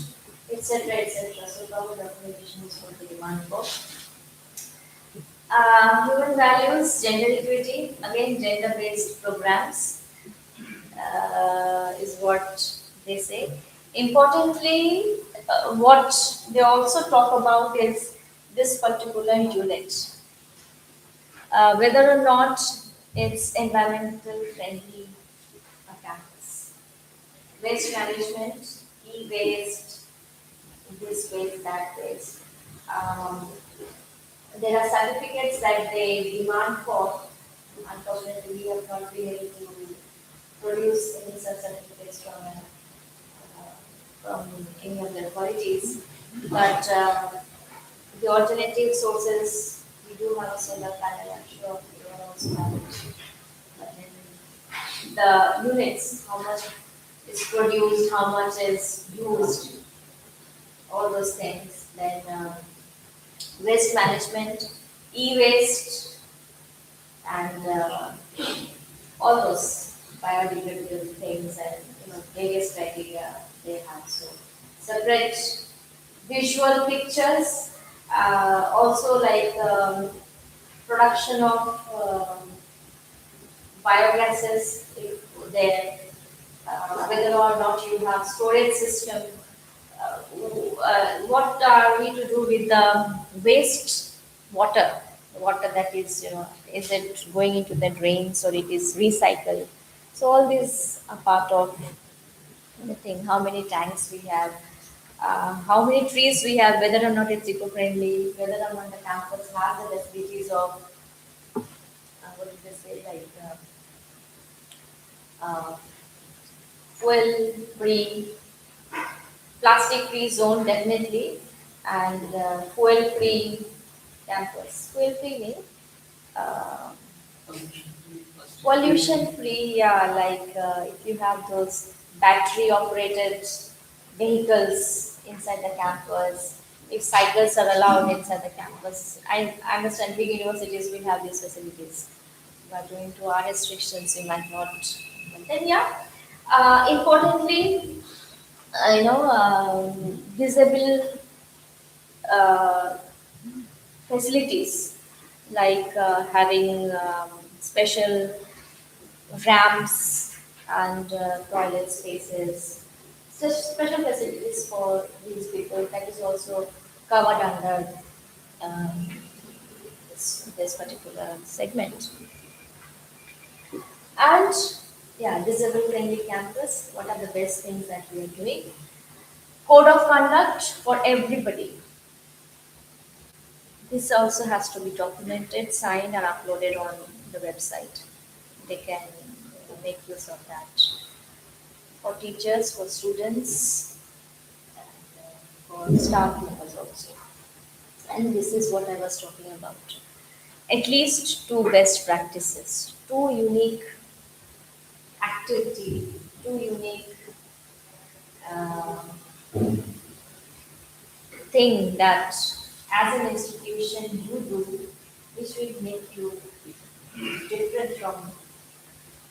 etc., etc. So proper documentation is what we demand for. Human values, gender equity, again gender-based programs is what they say. Importantly, what they also talk about is this particular unit, whether or not it's environmental friendly campus. Waste management, e-waste, this waste, that waste. Um, there are certificates that they demand for. Unfortunately, we have not been able to produce any such certificates from any of the authorities. But the alternative sources, we do have a solar panel, I'm sure you are also have it. But then the units, how much is produced, how much is used, all those things. Then waste management, e-waste, and all those biodegradable things, and various criteria they have. So separate visual pictures, also like production of biogases if there, whether or not you have storage system. What are we to do with the waste water? The water that is, is it going into the drains or it is recycled? So all these are part of the thing. How many tanks we have, how many trees we have, whether or not it's eco-friendly, whether or not the campus has the facilities of, what did they say, like uh, fuel-free, plastic-free zone definitely, and fuel-free campus. Fuel-free means uh, pollution-free, yeah, like if you have those battery-operated vehicles inside the campus, if cycles are allowed inside the campus. I understand big universities will have these facilities, but due to our restrictions, we might not. But then, yeah, importantly, visible uh, facilities like having special ramps and toilet spaces, such special facilities for these people that is also covered under um, this particular segment. And yeah, disabled friendly campus, what are the best things that we are doing? Code of conduct for everybody. This also has to be documented, signed, and uploaded on the website. They can make use of that for teachers, for students, and for staff members also. And this is what I was talking about. At least two best practices, two unique activity, two unique uh, thing that as an institution you do, which will make you different from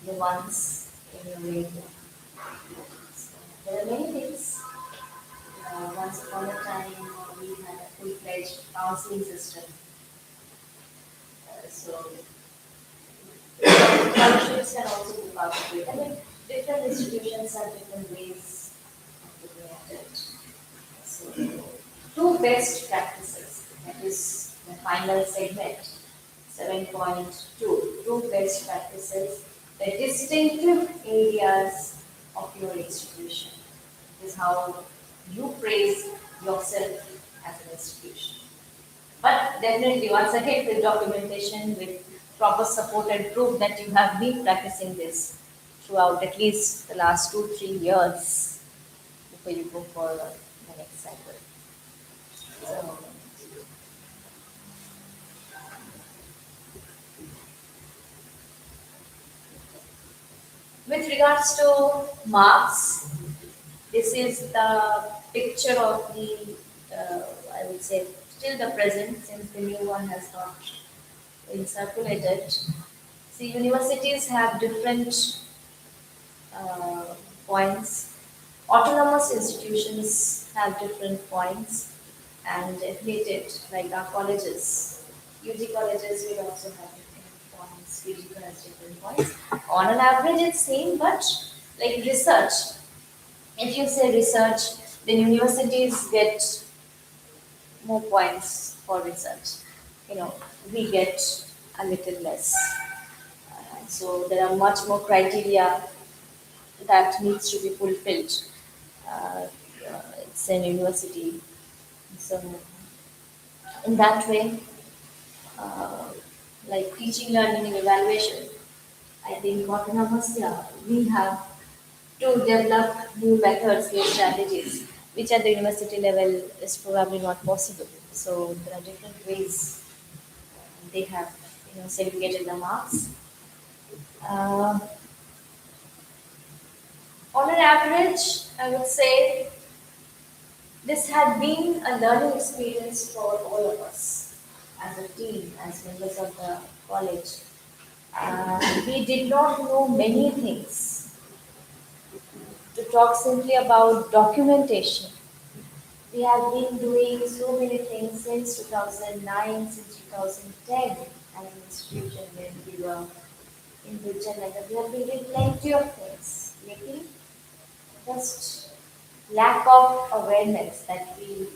the ones in your area. So there are many things. Once upon a time, we had a full-fledged counseling system. So countries can also be part of it. I mean, different institutions have different ways of looking at it. So, two best practices. That is the final segment, 7.2. Two best practices, the distinctive areas of your institution. This is how you praise yourself as an institution. But definitely, once again, with documentation, with proper support and proof that you have been practicing this throughout at least the last 2-3 years before you go for the next cycle. So, with regards to marks, this is the picture of the, I would say, still the present, since the new one has not been circulated. See, universities have different uh, points. Autonomous institutions have different points, and affiliated, like our colleges, UG colleges will also have different points, PG colleges different points. On an average, it's same, but like research, if you say research, then universities get more points for research. You know, we get a little less. So there are much more criteria that needs to be fulfilled. Uh, it's an university, so in that way, uh, like teaching, learning, and evaluation, I think autonomous, yeah, we have to develop new methods, new strategies, which at the university level is probably not possible. So there are different ways they have, segregated the marks. Uh, on an average, I would say this had been a learning experience for all of us as a team, as members of the college. We did not know many things. To talk simply about documentation, we have been doing so many things since 2009, since 2010, as an institution when we were in Vijayanagar. We have been doing plenty of things. Maybe just lack of awareness that we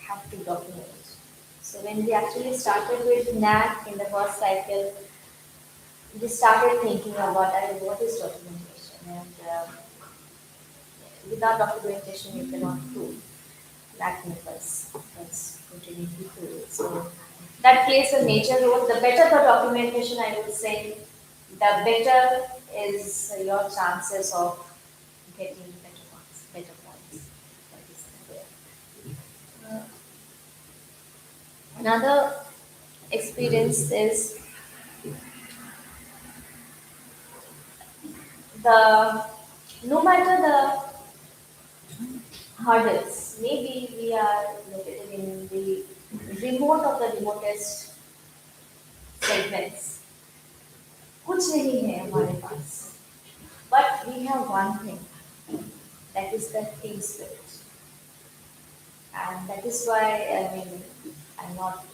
have to document. So when we actually started with NAC in the first cycle, we started thinking about what is documentation, and without documentation you cannot do NAC members. That's totally people. So that plays a major role. The better the documentation, I would say, the better is your chances of getting better marks, better points. That is there. Another experience is the no matter the hurdles, maybe we are located in the remote of the remotest segments. कुछ नहीं है हमारे पास, but we have one thing, that is the team spirit, and that is why I mean I'm not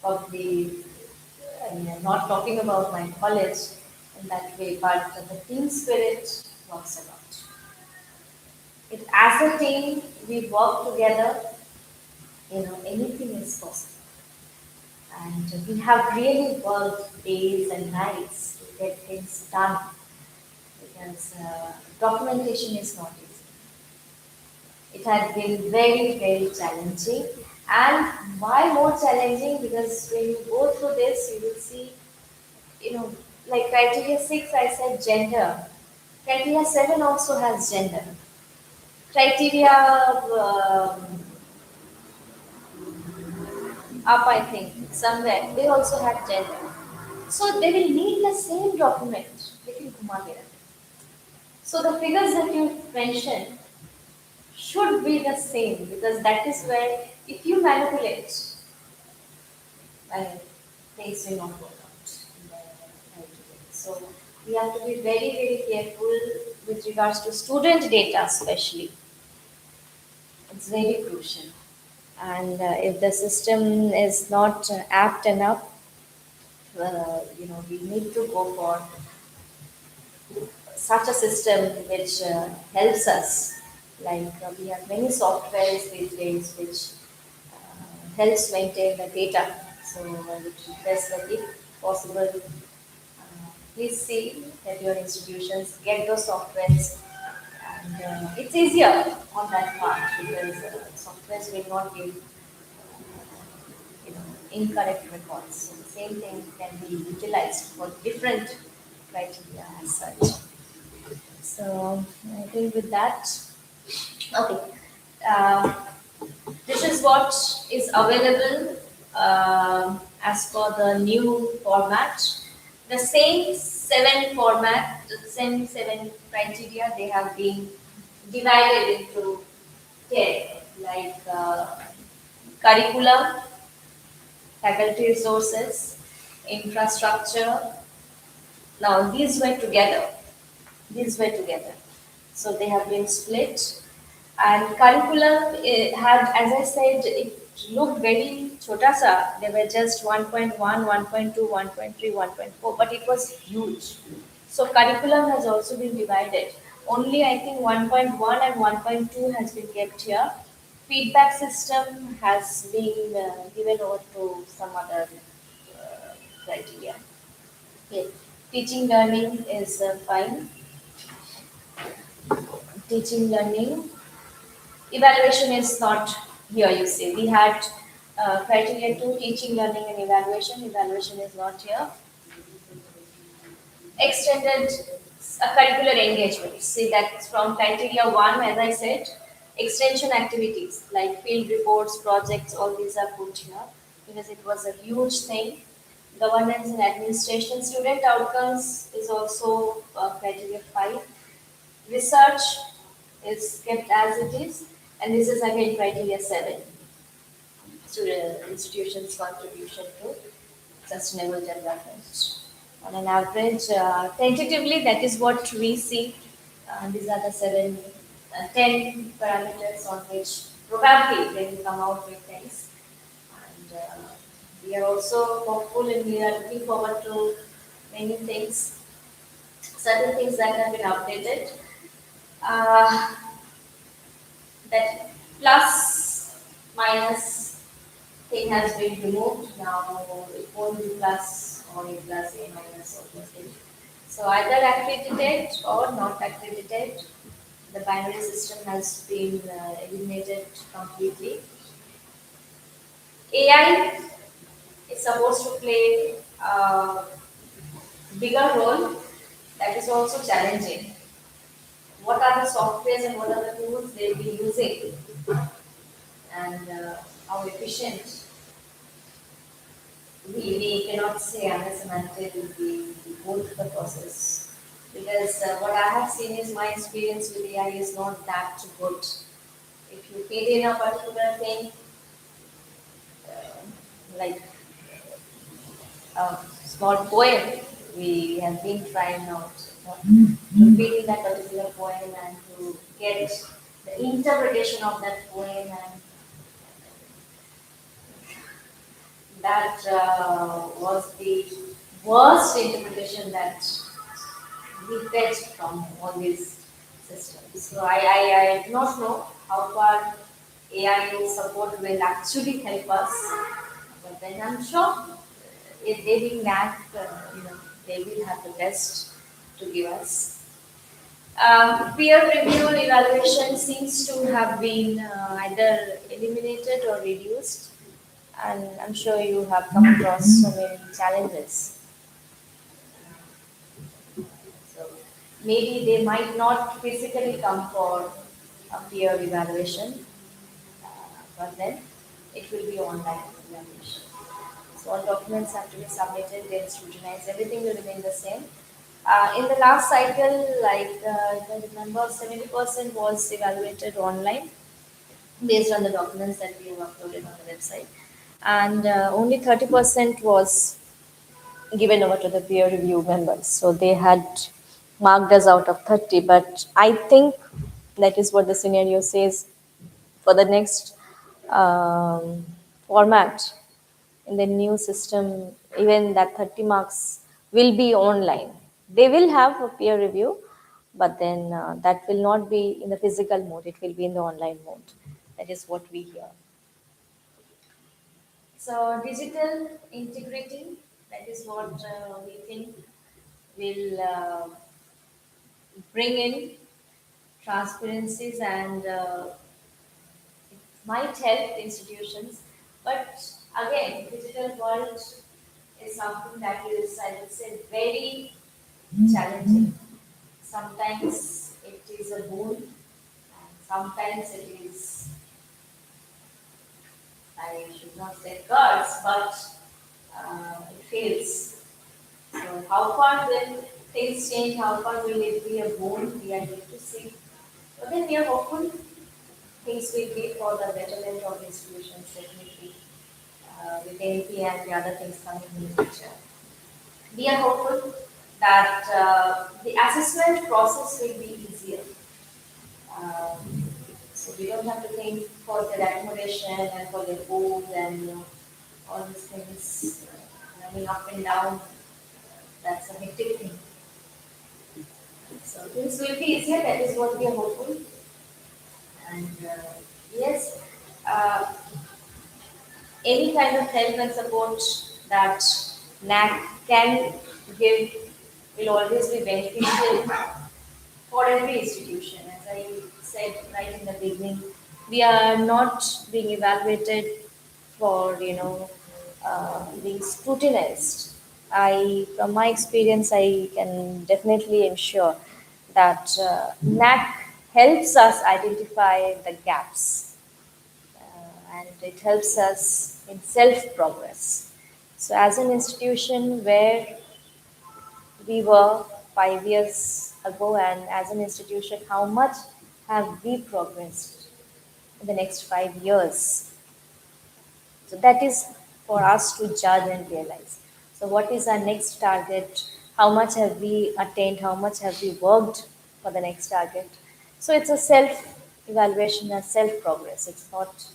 probably I'm not talking about my college in that way, but the team spirit works a lot. If as a team we work together, anything is possible. And we have really worked days and nights to get things done because documentation is not easy. It had been very, very challenging. And why more challenging? Because when you go through this, you will see, like criteria 6, I said gender. Criteria 7 also has gender. Criteria up, I think, somewhere, they also had gender. So they will need the same document. लेकिन घुमा के रखें. So the figures that you mentioned should be the same because that is where if you manipulate, well, things will not work out in the right way. So we have to be very, very careful with regards to student data, especially. It's very crucial. And if the system is not apt enough, we need to go for such a system which helps us. Like we have many softwares these days which helps maintain the data. So which best like if possible, please see that your institutions get those softwares and And it's easier on that part because softwares will not give incorrect records. So the same thing can be utilized for different criteria as such. So I think with that, okay. Uh, this is what is available as per the new format. The same seven format, the same seven criteria, they have been divided into 10, like curriculum, faculty resources, infrastructure. Now these were together. These were together. So they have been split. And curriculum had, as I said, it looked very chota sa. They were just 1.1, 1.2, 1.3, 1.4, but it was huge. So curriculum has also been divided. Only I think 1.1 and 1.2 has been kept here. Feedback system has been given over to some other criteria. Okay. Teaching learning is fine. Teaching learning. Evaluation is not here, you see. We had criteria 2, teaching, learning, and evaluation. Evaluation is not here. Extended curricular engagement. See, that's from criteria 1, as I said. Extension activities like field reports, projects, all these are put here because it was a huge thing. Governance and administration, student outcomes is also criteria 5. Research is kept as it is, and this is again criteria 7. Student institutions' contribution to sustainable development. On an average, tentatively, that is what we see. These are the 10 parameters on which probably they will come out with things. And we are also hopeful and we are looking forward to many things, certain things that have been updated. Uh, that plus minus thing has been removed. Now it won't be plus or a plus, a minus, or something. So either accredited or not accredited. The binary system has been eliminated completely. AI is supposed to play a bigger role. That is also challenging. What are the softwares and what are the tools they'll be using, and how efficient? We cannot say unless and until we go through the process. Because what I have seen is my experience with AI is not that good. If you feed in a particular thing, like a small poem, we have been trying out to feed in that particular poem and to get the interpretation of that poem, and that was the worst interpretation that we fetched from all these systems. So I do not know how far AI support will actually help us, but then I'm sure if they being NAC, they will have the best to give us. Peer review evaluation seems to have been either eliminated or reduced, and I'm sure you have come across so many challenges. So maybe they might not physically come for a peer evaluation, but then it will be online evaluation. So all documents have to be submitted, they'll scrutinize, everything will remain the same. In the last cycle, like if I remember, 70% was evaluated online based on the documents that we have uploaded on the website, and only 30% was given over to the peer review members. So they had marked us out of 30, but I think that is what the scenario says for the next format in the new system. Even that 30 marks will be online. They will have a peer review, but then that will not be in the physical mode, it will be in the online mode. That is what we hear. So digital integrity, that is what we think will bring in transparencies and it might help institutions. But again, digital world is something that is, I would say, very challenging. Sometimes it is a boon, and sometimes it is, I should not say curse, but it fails. So how far will things change? How far will it be a boon? We are yet to see. But then we are hopeful things will be for the betterment of institutions, definitely, with ANP and the other things coming in the future. We are hopeful that the assessment process will be easier. Um, so we don't have to think for the accommodation and for the food and all these things running up and down. That's a hectic thing. So things will be easier. That is what we are hopeful. And yes, uh, any kind of help and support that NAC can give will always be beneficial for every institution. As I said right in the beginning, we are not being evaluated for being scrutinized. From my experience, I can definitely ensure that NAC helps us identify the gaps and it helps us in self progress. So, as an institution where we were 5 years ago, and as an institution, how much have we progressed in the next 5 years? So, that is for us to judge and realize. So, what is our next target? How much have we attained? How much have we worked for the next target? So, it's a self evaluation and self progress. It's not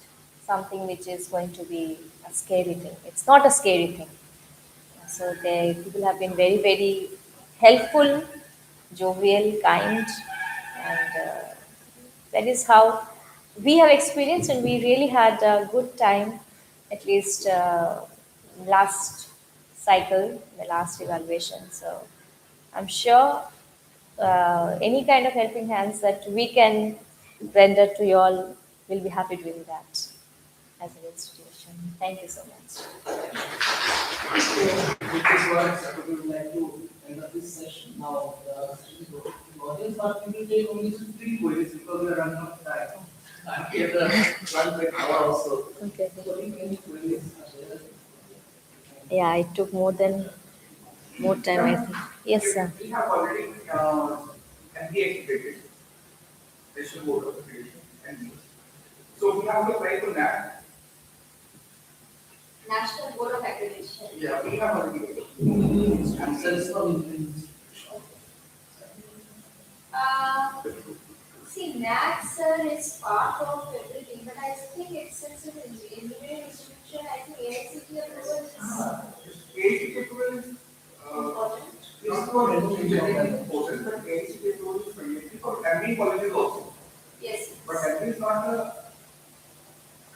something which is going to be a scary thing. It's not a scary thing. So people have been very, very helpful, jovial, kind, and that is how we have experienced, and we really had a good time, at least last cycle, the last evaluation. So I'm sure any kind of helping hands that we can render to you all will be happy doing that as an institution. Thank you so much. Which is what we would like to end up this session. Now, the session is over. The audience part we will take only 3 queries because we are running out of time. And we have run by hour also. Okay. So, if any queries are there, Yeah, it took more time, I think. Yes, sir. We have already MBA accredited, National Board of Accreditation, MBA. So we have to apply for that. National Board of Accreditation. Yeah, we have already. answers from See, NAC, sir, is part of everything, but I think it's since an engineering institution, I think AICT approval is AICT approval is important. not for engineering courses, but AICT approval is mandatory for MBA colleges also. Yes. But MBA is not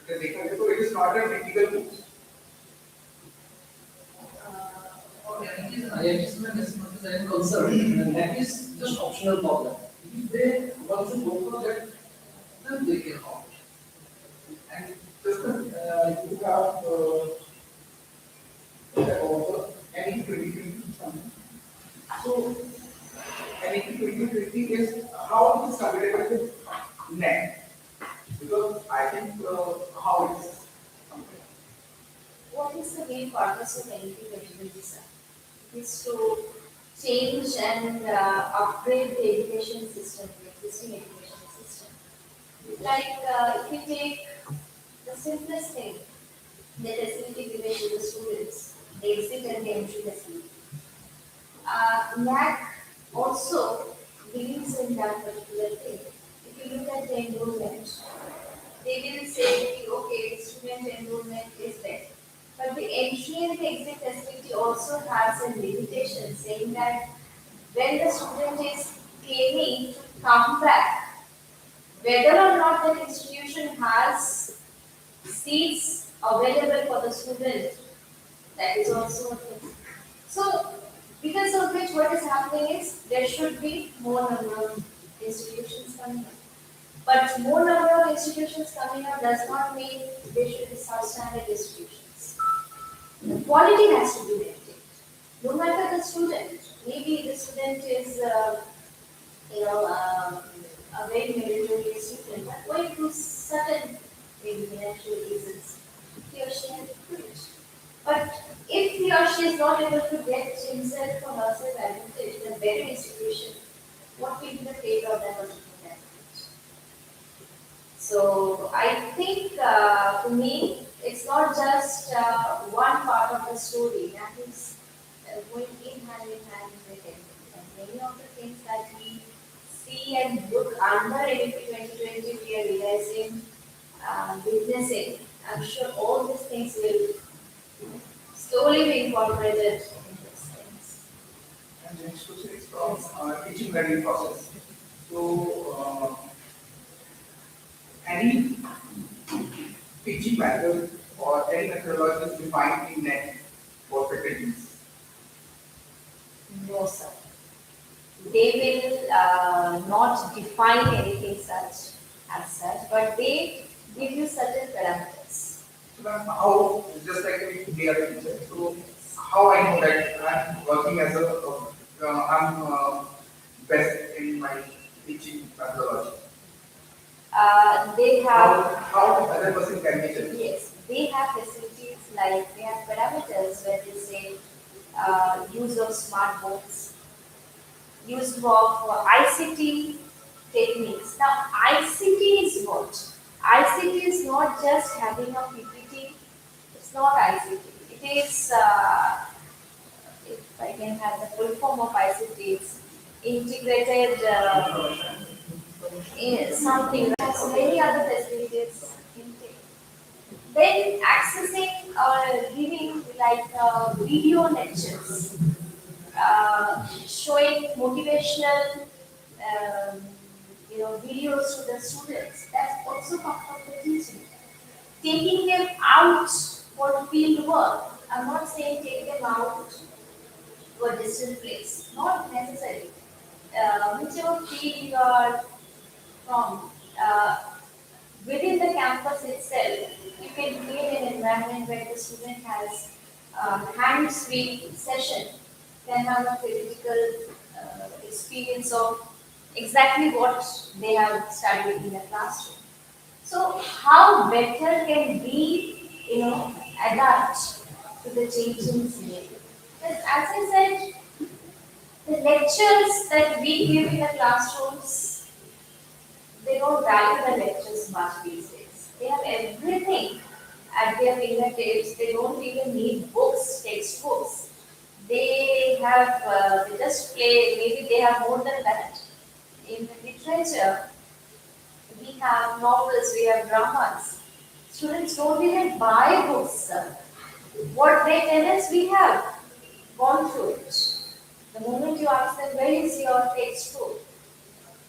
it is not a technical course. IITs में necessary concern, and that is just optional for them. If they want to go for that, then they can opt. And just you have any 2020 something. So any 2020 is how it is compatible with NET. Because I think how it is. What is the main purpose of NP eligibility, sir? It is to change and upgrade the education system, the existing education system. Like if you take the simplest thing, the facility given to the students, the exit and the entry facility. NAC also believes in that particular thing. If you look at the enrollment, they will say, okay, the student enrollment is there. But the entry and the exit facility also has a limitation saying that when the student is claiming to come back, whether or not the institution has seats available for the student, that is also a thing. So, because of which what is happening is there should be more number of institutions coming up. But more number of institutions coming up does not mean they should be substandard institutions. The quality has to be maintained. No matter the student, maybe the student is, a very meritorious student, but going through certain maybe financial reasons, he or she has to quit. But if he or she is not able to get himself or herself admitted in a better institution, what will be the fate of them or that? So I think for me, it's not just one part of the story that is going in hand with it. And many of the things that we see and look under NFP 2020, we are realizing, witnessing. I'm sure all these things will slowly be incorporated in these things. And next question is from teaching learning process. So, any teaching method or any methodology is defined in NET for faculties? No, sir. They will not define anything such as such, but they give you certain parameters. So then how, just like we are teacher, so how I know that I'm working as I'm best in my teaching methodology? They How, have, how the other person can be judged? yes, they have facilities like they have parameters where they say use of smart boards, use of ICT techniques. Now, ICT is what? ICT is not just having a PPT. It's not ICT. It is, if I can have the full form of ICT, it's integrated something. Has many other facilities in it. Then accessing or giving like video lectures, showing motivational, um, videos to the students. That's also part of the teaching. Taking them out for field work. I'm not saying take them out to a distant place. Not necessary. Whichever field you are from, within the campus itself, you can create an environment where the student has hands-free session, can have a theoretical experience of exactly what they have studied in the classroom. So how better can we, adapt to the changing scenario? Because as I said, the lectures that we give in the classrooms, they don't value the lectures much these days. They have everything at their fingertips. They don't even need books, textbooks. They have, they just play, maybe they have more than that. In the literature, we have novels, we have dramas. Students don't even buy books. What they tell us, we have gone through it. The moment you ask them, where is your textbook?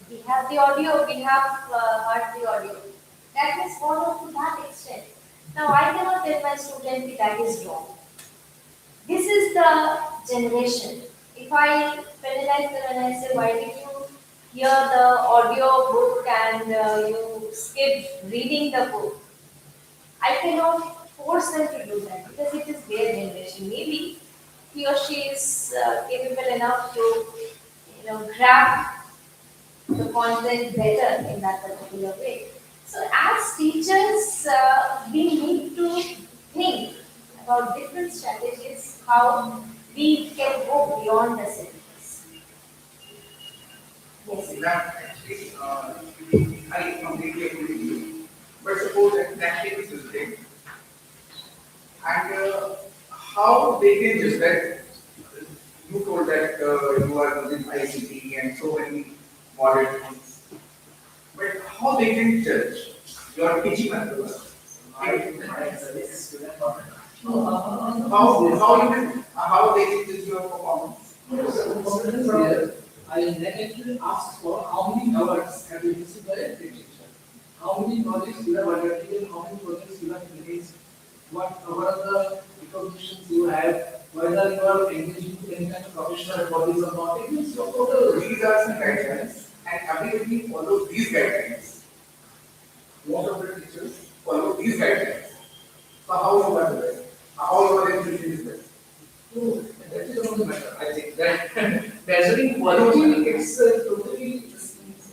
We have the audio, we have heard the audio. That has gone up to that extent. Now, I cannot tell my student that is wrong. This is the generation. If I penalize them and I say, why did you hear the audio book and you skipped reading the book? I cannot force them to do that because it is their generation. Maybe he or she is capable enough to, grab the content better in that particular way. So, as teachers, we need to think about different strategies how we can go beyond the syllabus. Yes. That actually, I completely agree with you. But suppose that is visited, and how they can judge that you told that you are using ICT and so many modern things. But how they can judge your teaching method? How you can how they can judge your performance? I actually asked for how many hours have you received by a teacher? How many projects you have undertaken, how many projects you have released, what are the recognitions you have, whether you are engaging in any kind of professional bodies or not. It means your total. These are some guidelines, and everybody follows these guidelines. Most of the teachers follow these guidelines. So how you are the best? How your institution is best? So that is another matter. I think that measuring quality it's totally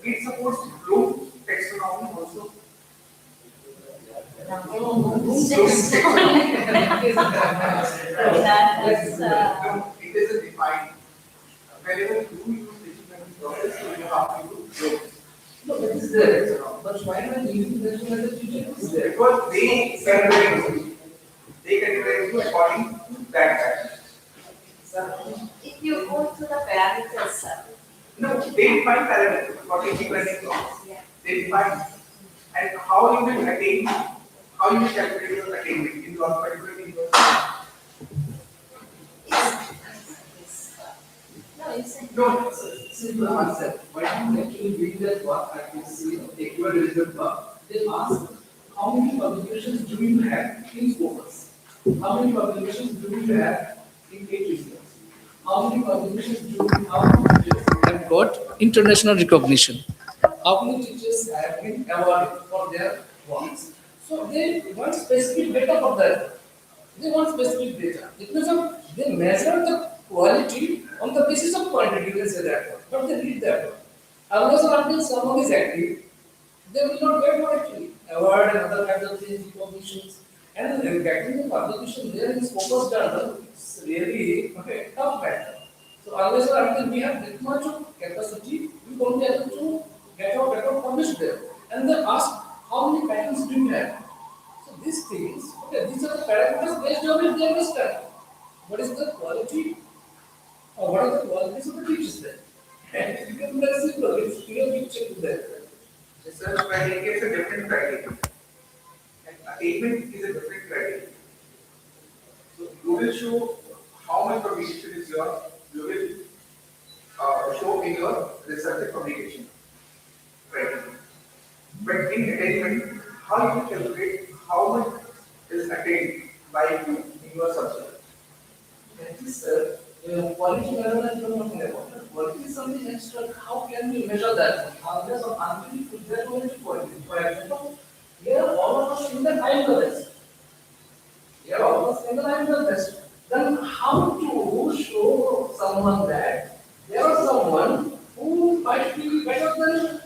It supports group taxonomy also. That's No, it isn't defined. Whenever you use decision process, so you have to use groups. no, that is there. But why not using that one as a teacher is there? Because they categorize you according to that pattern. if you go to the parameters, sir. No, they define parameters for taking learning loss. Yeah. They define and how you will attain, how you will calculate your attainment in your particular university. No, it's No, Simple concept. Why don't you actually read that work and you see take your result work? They ask how many publications do you have in Scopus? How many publications do you have in H research? How many publications do you have got international recognition? How many teachers have been awarded for their works? So they want specific data for that. They want specific data. Because of they measure the quality on the basis of quantity, you can say that one. But they read that one. Unless or until someone is active, they will not get what actually. Award and other kinds of things, recognitions. And getting the publication there in focus journal, it's really okay, tough matter. So unless or until we have that much of capacity, we won't be able to get our published there. And they ask how many patents do you have? So these things, okay, these are the parameters based on which they understand. What is the quality or what are the qualities of the teachers there? And it becomes very simple, it's clear picture to that. research criteria is a different criteria. And attainment is a different criteria. So you will show how much publication is yours, you will show in your research publication criteria. But in attainment, how you calculate how much is attained by you in your subject? That is quality measurement from nothing about it. Quality is something extra. How can we measure that? Unless or until we put that one into quality. For example, here all of us in the time the best. Here all of us in the time the best. Then how to show someone that there is someone who might be better than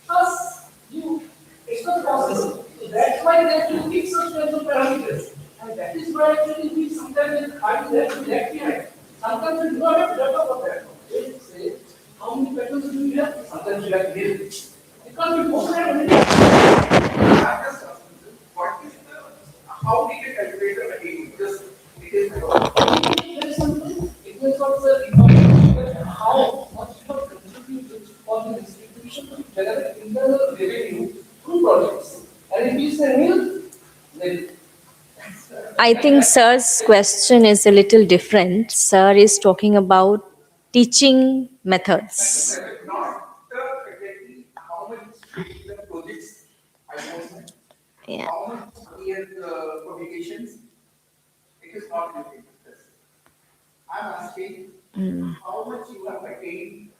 us, you. It's not possible. So that's why they have to keep such kinds of parameters. And that is why actually we sometimes find that we lag behind. Sometimes we do not have data for that. They say, how many patterns do you have? Sometimes you have nil. Because we don't have any. I'm just asking you, what is the, how we can calculate the attainment? Just it is Very simple. It means also information how much you have contributed for the institution to generate internal revenue through projects. And if you say nil, then I think sir's question is a little different. Sir is talking about teaching methods. not exactly how much the projects I was Yeah. how much is publications. It is not related to this. I'm asking how much you have attained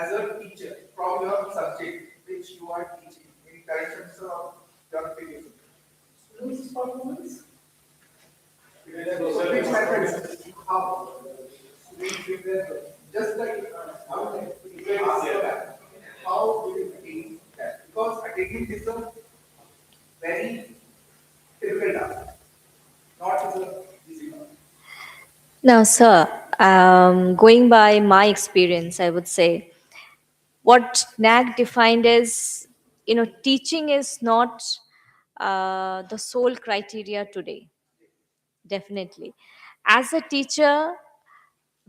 as a teacher from your subject which you are teaching in directions of your PhD. students' performance. So which methods? How? Just like how you can ask that, how will you attain that? Because attainment is a very difficult task, not as a easy task. Now, sir, going by my experience, I would say what NAG defined as, teaching is not the sole criteria today. Definitely. As a teacher,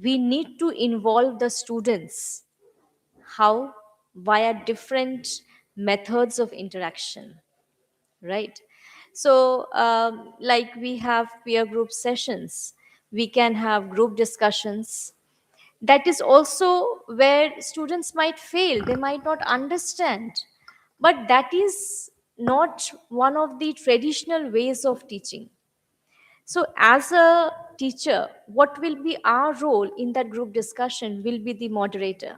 we need to involve the students. How? Via different methods of interaction, right? So, like we have peer group sessions, we can have group discussions. That is also where students might fail, they might not understand. But that is not one of the traditional ways of teaching. So, as a teacher, what will be our role in that group discussion will be the moderator.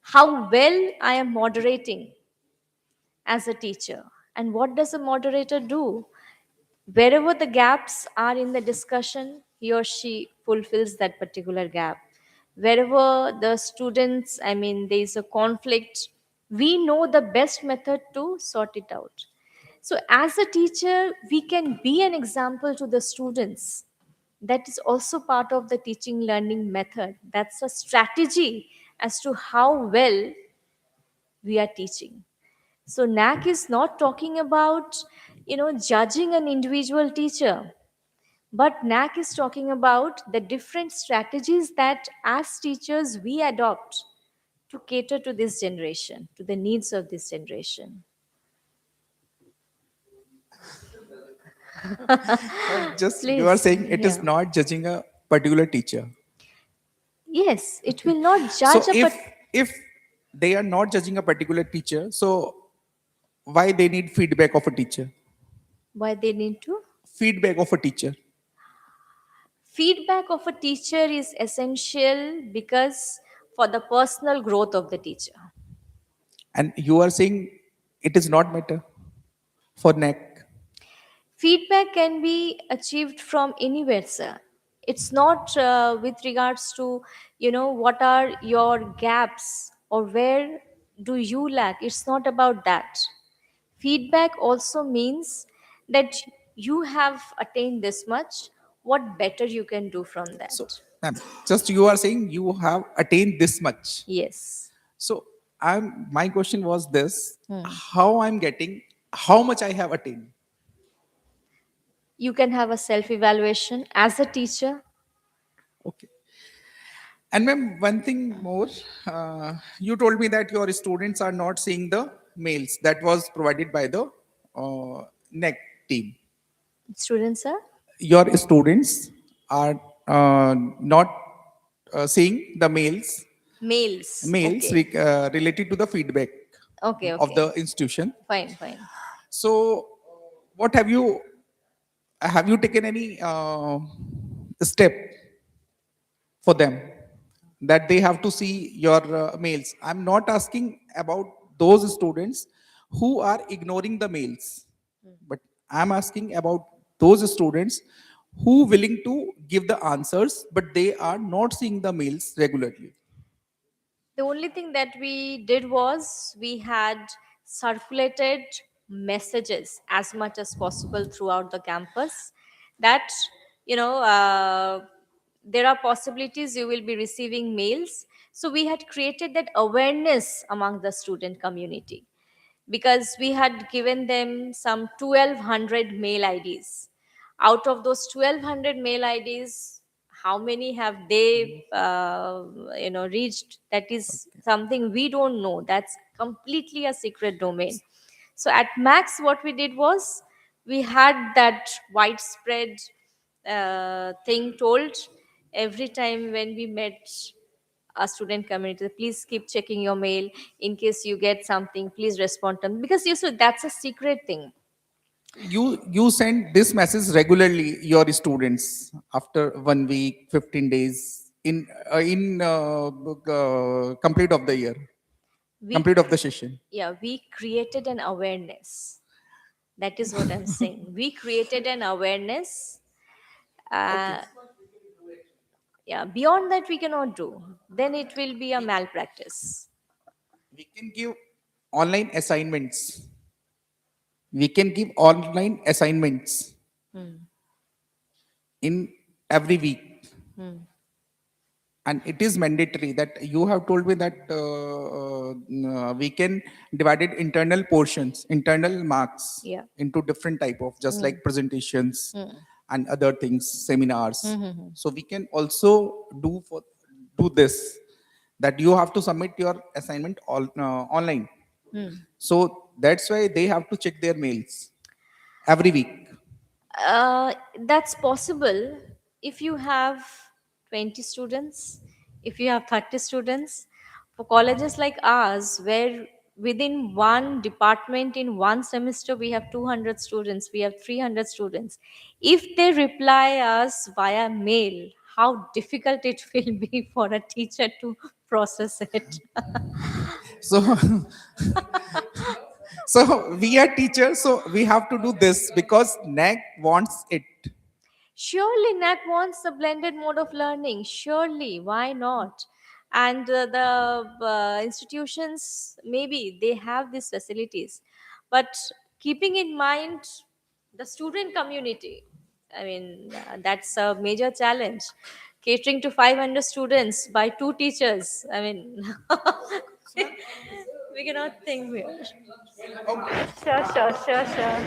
how well I am moderating as a teacher. And what does a moderator do? Wherever the gaps are in the discussion, he or she fulfills that particular gap. Wherever the students, I mean, there is a conflict, we know the best method to sort it out. So, as a teacher, we can be an example to the students. That is also part of the teaching learning method. That's a strategy as to how well we are teaching. So NAC is not talking about, judging an individual teacher, but NAC is talking about the different strategies that as teachers we adopt to cater to this generation, to the needs of this generation. Just you are Please, saying it is yeah. not judging a particular teacher. Yes, it Okay. will not So judge a if they are not judging a particular teacher, so why they need feedback of a teacher? why they need to. Feedback of a teacher. Feedback of a teacher is essential because for the personal growth of the teacher. And you are saying it is not matter for neck. Feedback can be achieved from anywhere, sir. It's not with regards to, what are your gaps or where do you lack. It's not about that. Feedback also means that you have attained this much, what better you can do from So that. ma'am, just you are saying you have attained this much. Yes. So my question was this: Hmm. how I'm getting, how much I have attained. You can have a self evaluation as a teacher. Okay. And ma'am, one thing more, you told me that your students are not seeing the mails that was provided by the NEC team. Students are Your students are not seeing the males. mails Okay. related to the feedback Okay, of okay. the institution. Fine, fine. So, what have you taken any step for them that they have to see your mails? I'm not asking about those students who are ignoring the mails, but I'm asking about those students who willing to give the answers, but they are not seeing the mails regularly. The only thing that we did was we had circulated messages as much as possible throughout the campus that, you know, there are possibilities you will be receiving mails. So we had created that awareness among the student community because we had given them some 1200 mail IDs. Out of those 1200 mail IDs, how many have they reached? That is something we don't know. That's completely a secret domain. So at max what we did was we had that widespread thing told every time when we met a student community. Please keep checking your mail. In case you get something, please respond to them, because you see that's a secret thing. You send this message regularly your students after 1 week 15 days in complete of the year, we complete of the session. Yeah, we created an awareness. That is what I'm saying. We created an awareness. Okay. uh, yeah, beyond that we cannot do, then it will be a malpractice. We can give online assignments. We can give online assignments Hmm. in every week. Hmm. And it is mandatory that you have told me that we can divide it internal portions, internal marks Yeah. into different type of just Hmm. like presentations Hmm. and other things, seminars. Hmm. Hmm. Hmm. So we can also do this, that you have to submit your assignment online. Hmm. So that's why they have to check their mails every week. That's possible if you have 20 students, if you have 30 students. For colleges like ours, where within one department in one semester we have 200 students, we have 300 students. If they reply us via mail, how difficult it will be for a teacher to process it. So, so we are teachers, so we have to do this because NEC wants it. Surely NAC wants a blended mode of learning. Surely, why not? And the institutions, maybe they have these facilities. But keeping in mind the student community, I mean, that's a major challenge. Catering to 500 students by 2 teachers, I mean, we cannot think weird. Sure, sure, sure, sure.